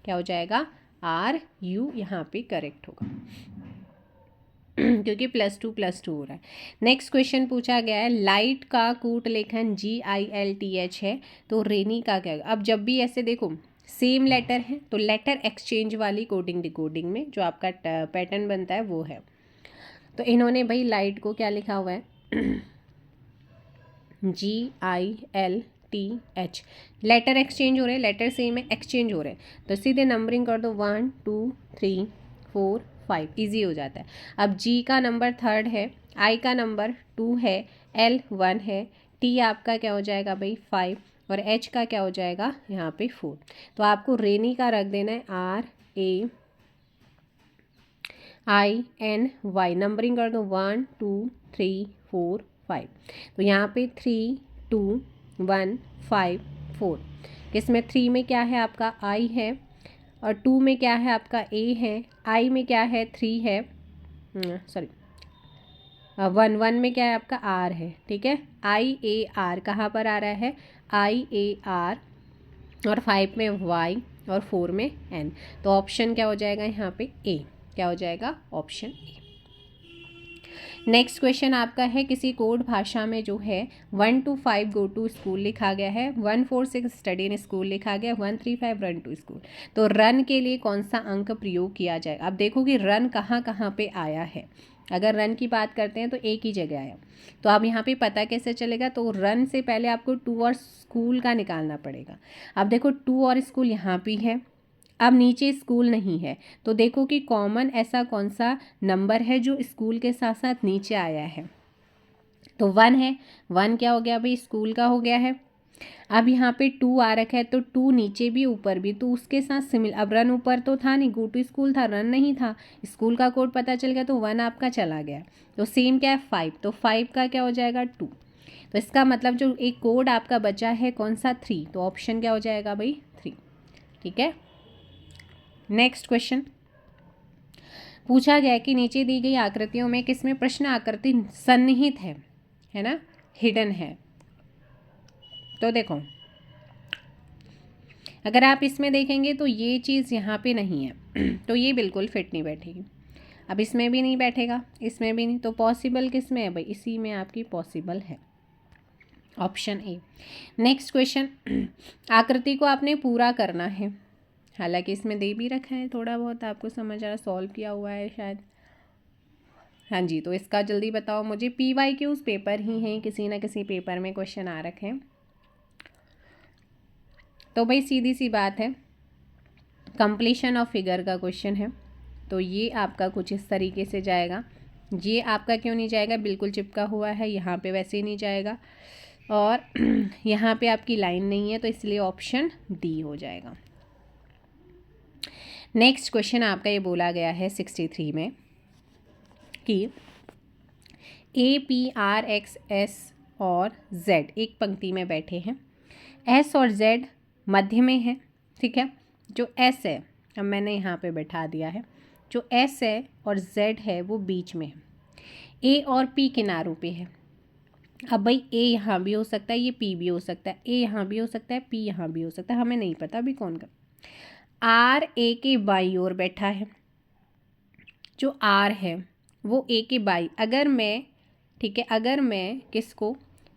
क्या हो जाएगा? आर यू यहाँ पे करेक्ट होगा। क्योंकि +2 हो रहा है। नेक्स्ट क्वेश्चन पूछा गया है, लाइट का कूट लेखन GILTH है, तो रेनी का क्या? अब जब भी ऐसे देखो सेम लेटर है तो लेटर एक्सचेंज वाली कोडिंग डिकोडिंग में जो आपका पैटर्न बनता है वो है। तो इन्होंने भाई लाइट को क्या लिखा हुआ है GILTH, लेटर एक्सचेंज हो रहे हैं, लेटर सेम है, एक्सचेंज हो रहे हैं, तो सीधे नंबरिंग कर दो 1 2 3 4 5, ईजी हो जाता है। अब G का नंबर 3rd है, I का नंबर 2 है, L 1 है, T आपका क्या हो जाएगा भाई 5 और H का क्या हो जाएगा यहाँ पे 4। तो आपको रेनी का रख देना है RAINY, नंबरिंग कर दो 1 2 3 4 5। तो यहाँ पे 3 2 1 5 4, इसमें 3 में क्या है आपका I है और 2 में क्या है आपका A है, I में क्या है 3 है, सॉरी 1 में क्या है आपका R है, ठीक है। IAR कहाँ पर आ रहा है IAR, और 5 में Y और 4 में N, तो ऑप्शन क्या हो जाएगा यहाँ पे A, क्या हो जाएगा ऑप्शन A। नेक्स्ट क्वेश्चन आपका है, किसी कोड भाषा में जो है 1 to 5 गो टू स्कूल लिखा गया है, 1 4 6 स्टडी इन स्कूल लिखा गया, 1 3 5 रन टू स्कूल, तो रन के लिए कौन सा अंक प्रयोग किया जाएगा? अब देखो कि रन कहाँ कहाँ पे आया है। अगर रन की बात करते हैं तो एक ही जगह आया, तो अब यहाँ पे पता कैसे चलेगा? तो रन से पहले आपको 2 और स्कूल का निकालना पड़ेगा। अब देखो 2 और स्कूल यहाँ भी है, अब नीचे स्कूल नहीं है, तो देखो कि कॉमन ऐसा कौन सा नंबर है जो स्कूल के साथ साथ नीचे आया है? तो 1 है, 1 क्या हो गया भाई स्कूल का हो गया है। अब यहाँ पे 2 आ रखा है, तो 2 नीचे भी ऊपर भी, तो उसके साथ सिमिलर। अब रन ऊपर तो था नहीं, गो टू स्कूल था, रन नहीं था, स्कूल का कोड पता चल गया, तो 1 आपका चला गया। तो सेम क्या है 5, तो 5 का क्या हो जाएगा 2, तो इसका मतलब जो एक कोड आपका बचा है कौन सा 3, तो ऑप्शन क्या हो जाएगा भाई 3, ठीक है। नेक्स्ट क्वेश्चन पूछा गया कि नीचे दी गई आकृतियों में किसमें प्रश्न आकृति सन्निहित है ना, हिडन है। तो देखो अगर आप इसमें देखेंगे तो ये चीज़ यहाँ पे नहीं है तो ये बिल्कुल फिट नहीं बैठेगी। अब इसमें भी नहीं बैठेगा, इसमें भी नहीं, तो पॉसिबल किस में है भाई? इसी में आपकी पॉसिबल है, ऑप्शन ए। नेक्स्ट क्वेश्चन, आकृति को आपने पूरा करना है, हालांकि इसमें दे भी रखा है, थोड़ा बहुत आपको समझ आ रहा, सॉल्व किया हुआ है शायद, हाँ जी। तो इसका जल्दी बताओ मुझे, PYQs पेपर ही हैं, किसी ना किसी पेपर में क्वेश्चन आ रखे हैं। तो भाई सीधी सी बात है, कंप्लीशन ऑफ फिगर का क्वेश्चन है, तो ये आपका कुछ इस तरीके से जाएगा। ये आपका क्यों नहीं जाएगा, बिल्कुल चिपका हुआ है, यहाँ पे वैसे ही नहीं जाएगा, और यहाँ पे आपकी लाइन नहीं है, तो इसलिए ऑप्शन डी हो जाएगा। नेक्स्ट क्वेश्चन आपका ये बोला गया है 63 में कि APRXS और Z एक पंक्ति में बैठे हैं, S और Z मध्य में है, ठीक है। जो S है, अब मैंने यहाँ पे बैठा दिया है, जो S है और Z है वो बीच में है, A और P किनारों पे है। अब भाई A यहाँ भी हो सकता है, ये P भी हो सकता है, A यहाँ भी हो सकता है, P यहाँ भी हो सकता है, हमें नहीं पता अभी कौन का। R A के बाईं ओर बैठा है, जो R है वो A के बाईं, अगर मैं, ठीक है, अगर मैं किसको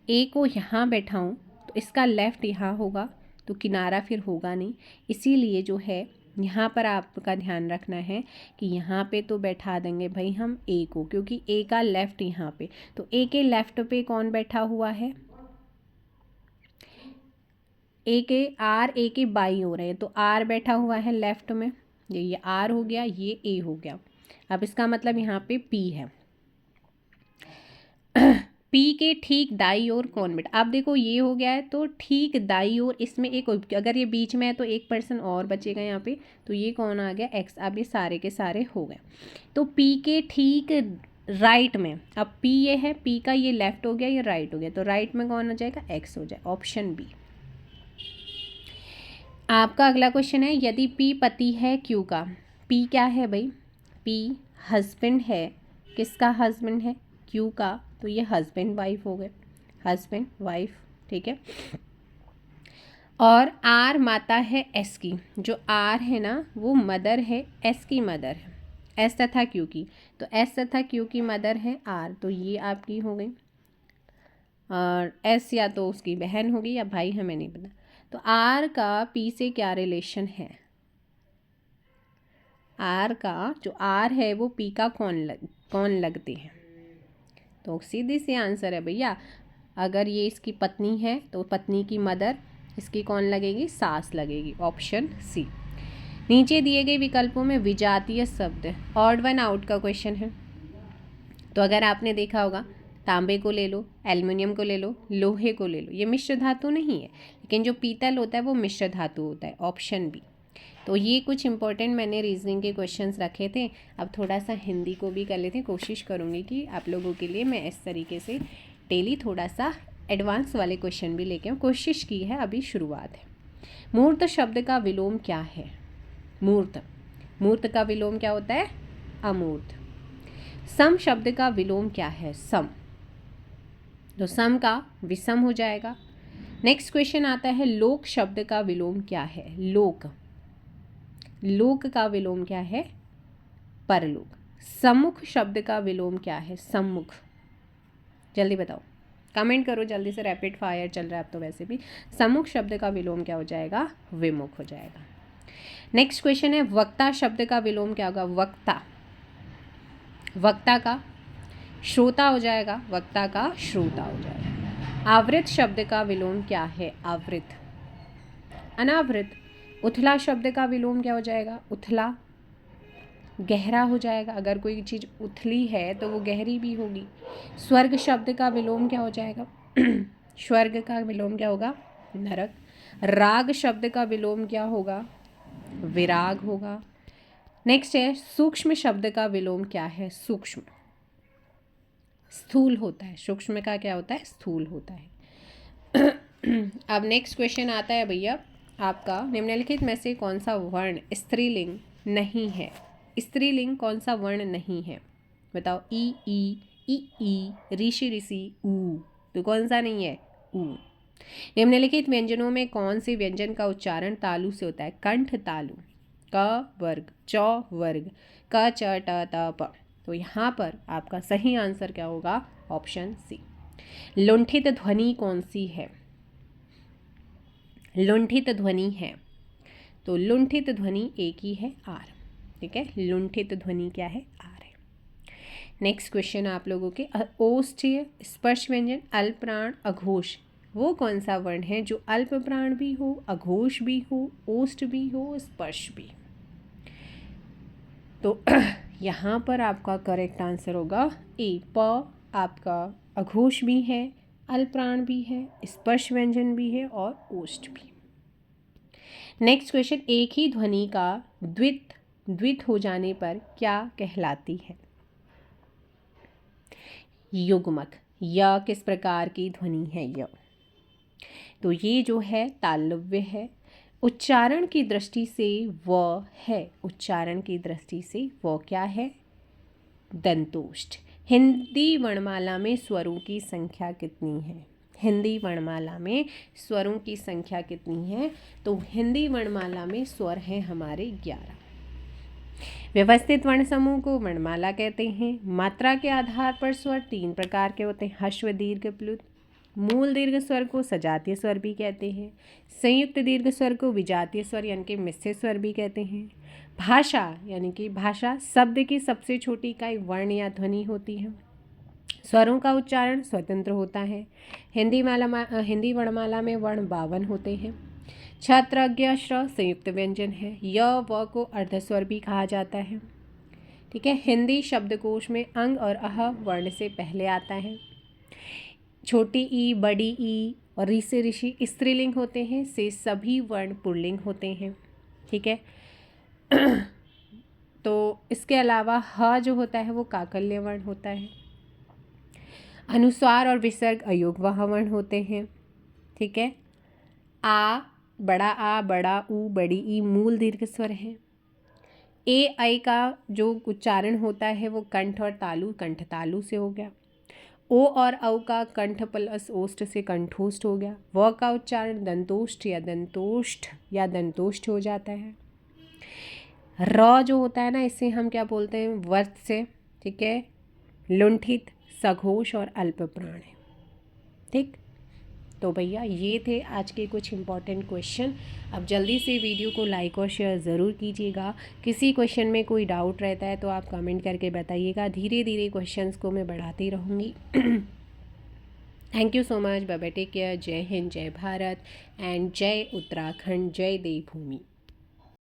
A को यहाँ बैठाऊँ तो इसका लेफ़्ट यहाँ होगा, तो किनारा फिर होगा नहीं, इसीलिए जो है यहाँ पर आपका ध्यान रखना है कि यहाँ पे तो बैठा देंगे भाई हम A को, क्योंकि A का लेफ़्ट यहाँ पे, तो A के लेफ़्ट पे कौन बैठा हुआ है? A के बाईं ओर है, तो R बैठा हुआ है लेफ़्ट में, ये R हो गया, ये A हो गया। अब इसका मतलब यहाँ पे P है। P के ठीक दाई ओर कौन बैठा? अब देखो ये हो गया है, तो ठीक दाई ओर इसमें एक, अगर ये बीच में है तो एक पर्सन और बचेगा यहाँ पे, तो ये कौन आ गया X। अब ये सारे के सारे हो गए, तो P के ठीक राइट में, अब P ये है, P का ये लेफ्ट हो गया, ये राइट हो गया, तो राइट में कौन हो जाएगा X हो जाए, ऑप्शन बी। आपका अगला क्वेश्चन है, यदि P पति है Q का, P क्या है भाई? P हस्बैंड है, किसका हस्बैंड है? Q का, तो ये हस्बैंड वाइफ हो गए, हस्बैंड वाइफ, ठीक है। और R माता है S की, जो R है ना वो मदर है, S की मदर है, एस तथा क्यू की, तो एस तथा क्यू की मदर है आर, तो ये आपकी हो गई। और एस या तो उसकी बहन होगी या भाई, हमें नहीं पता। तो आर का पी से क्या रिलेशन है? आर का जो आर है वो पी का कौन लगते हैं? तो सीधी सी आंसर है भैया, अगर ये इसकी पत्नी है तो पत्नी की मदर इसकी कौन लगेगी? सास लगेगी, ऑप्शन सी। नीचे दिए गए विकल्पों में विजातीय शब्द, ऑड वन आउट का क्वेश्चन है। तो अगर आपने देखा होगा, तांबे को ले लो, एल्युमिनियम को ले लो, लोहे को ले लो, ये मिश्र धातु नहीं है, लेकिन जो पीतल होता है वो मिश्र धातु होता है, ऑप्शन बी। तो ये कुछ इंपॉर्टेंट मैंने रीजनिंग के क्वेश्चंस रखे थे। अब थोड़ा सा हिंदी को भी कर लेते हैं, कोशिश करूँगी कि आप लोगों के लिए मैं इस तरीके से डेली थोड़ा सा एडवांस वाले क्वेश्चन भी लेके आऊँ, कोशिश की है, अभी शुरुआत है। मूर्त शब्द का विलोम क्या है? मूर्त का विलोम क्या होता है? अमूर्त। सम शब्द का विलोम क्या है? सम, तो सम का विषम हो जाएगा। नेक्स्ट क्वेश्चन आता है, लोक शब्द का विलोम क्या है? लोक का विलोम क्या है? परलोक। सम्मुख शब्द का विलोम क्या है? सम्मुख। जल्दी बताओ, कमेंट करो जल्दी से, रैपिड फायर चल रहा है अब तो वैसे भी। सम्मुख शब्द का विलोम क्या हो जाएगा? विमुख हो जाएगा। नेक्स्ट क्वेश्चन है, वक्ता शब्द का विलोम क्या होगा? वक्ता का श्रोता हो जाएगा, वक्ता का श्रोता हो जाएगा। आवृत शब्द का विलोम क्या है? आवृत। अनावृत। उथला शब्द का विलोम क्या हो जाएगा? उथला। गहरा हो जाएगा, अगर कोई चीज़ उथली है तो वो गहरी भी होगी। स्वर्ग शब्द का विलोम क्या हो जाएगा? स्वर्ग का विलोम क्या होगा? नरक। राग शब्द का विलोम क्या होगा? विराग होगा। नेक्स्ट है, सूक्ष्म शब्द का विलोम क्या है? सूक्ष्म। स्थूल होता है, सूक्ष्म का क्या होता है? स्थूल होता है। अब नेक्स्ट क्वेश्चन आता है भैया आपका, निम्नलिखित में से कौन सा वर्ण स्त्रीलिंग नहीं है? स्त्रीलिंग कौन सा वर्ण नहीं है? बताओ। ई, ऋषि ऋषि, ऊ, तो कौन सा नहीं है? ऊ। निम्नलिखित व्यंजनों में कौन से व्यंजन का उच्चारण तालु से होता है? कंठ तालु। क वर्ग, चौ वर्ग, क च ट त प। तो यहाँ पर आपका सही आंसर क्या होगा? Option C. लुंठित ध्वनि कौन सी है? लुंठित ध्वनि है, तो लुंठित ध्वनि एक ही है, आर। ठीक है, लुंठित ध्वनि क्या है? आर है। नेक्स्ट क्वेश्चन आप लोगों के, ओष्ठ्य स्पर्श व्यंजन अल्प प्राण अघोष, वो कौन सा वर्ण है जो अल्प प्राण भी हो, अघोष भी हो, ओष्ठ भी हो, स्पर्श भी? तो यहाँ पर आपका करेक्ट आंसर होगा ए, प आपका अघोष भी है, अल्प प्राण भी है, स्पर्श व्यंजन भी है और ओष्ठ भी। नेक्स्ट क्वेश्चन, एक ही ध्वनि का द्वित हो जाने पर क्या कहलाती है? युग्मक। य किस प्रकार की ध्वनि है? य। तो ये जो है तालव्य है। उच्चारण की दृष्टि से व है, उच्चारण की दृष्टि से वो क्या है? दंतोष्ठ। हिंदी वर्णमाला में स्वरों की संख्या कितनी है? हिंदी वर्णमाला में स्वरों की संख्या कितनी है? तो हिंदी वर्णमाला में स्वर हैं हमारे 11। व्यवस्थित वर्ण समूह को वर्णमाला कहते हैं। मात्रा के आधार पर स्वर 3 प्रकार के होते हैं, ह्रस्व, दीर्घ, प्लुत। मूल दीर्घ स्वर को सजातीय स्वर भी कहते हैं। संयुक्त दीर्घ स्वर को विजातीय स्वर यानी कि मिश्रित स्वर भी कहते हैं। भाषा यानी कि भाषा शब्द की सबसे छोटी इकाई वर्ण या ध्वनि होती है। स्वरों का उच्चारण स्वतंत्र होता है। हिंदी वर्णमाला में वर्ण 52 होते हैं। छत्र, ज्ञ, श्र संयुक्त व्यंजन है। य व को अर्धस्वर भी कहा जाता है। ठीक है, हिंदी शब्दकोश में अंग और अह वर्ण से पहले आता है। छोटी ई, बड़ी ई और ऋ से ऋषि स्त्रीलिंग होते हैं, से सभी वर्ण पुल्लिंग होते हैं। ठीक है, तो इसके अलावा ह जो होता है वो काकल्य वर्ण होता है। अनुस्वार और विसर्ग अयोगवाह वर्ण होते हैं। ठीक है, आ, बड़ा ऊ, बड़ी ई मूल दीर्घ स्वर है। ए ऐ का जो उच्चारण होता है वो कंठ और तालु, कंठ तालु से हो गया। ओ और औ का कंठ प्लस ओष्ठ से कंठोष्ठ हो गया। व का उच्चारण दंतोष्ठ या दंतोष्ठ हो जाता है। रॉ जो होता है ना, इससे हम क्या बोलते हैं, वर्त से, ठीक है। लुंठित, सघोष और अल्प प्राण है, ठीक। तो भैया ये थे आज के कुछ इम्पॉर्टेंट क्वेश्चन। अब जल्दी से वीडियो को लाइक और शेयर ज़रूर कीजिएगा। किसी क्वेश्चन में कोई डाउट रहता है तो आप कमेंट करके बताइएगा, धीरे धीरे क्वेश्चंस को मैं बढ़ाती रहूँगी। Thank you so much, bye bye, take care, जय हिंद, जय भारत एंड जय उत्तराखंड, जय देवभूमि।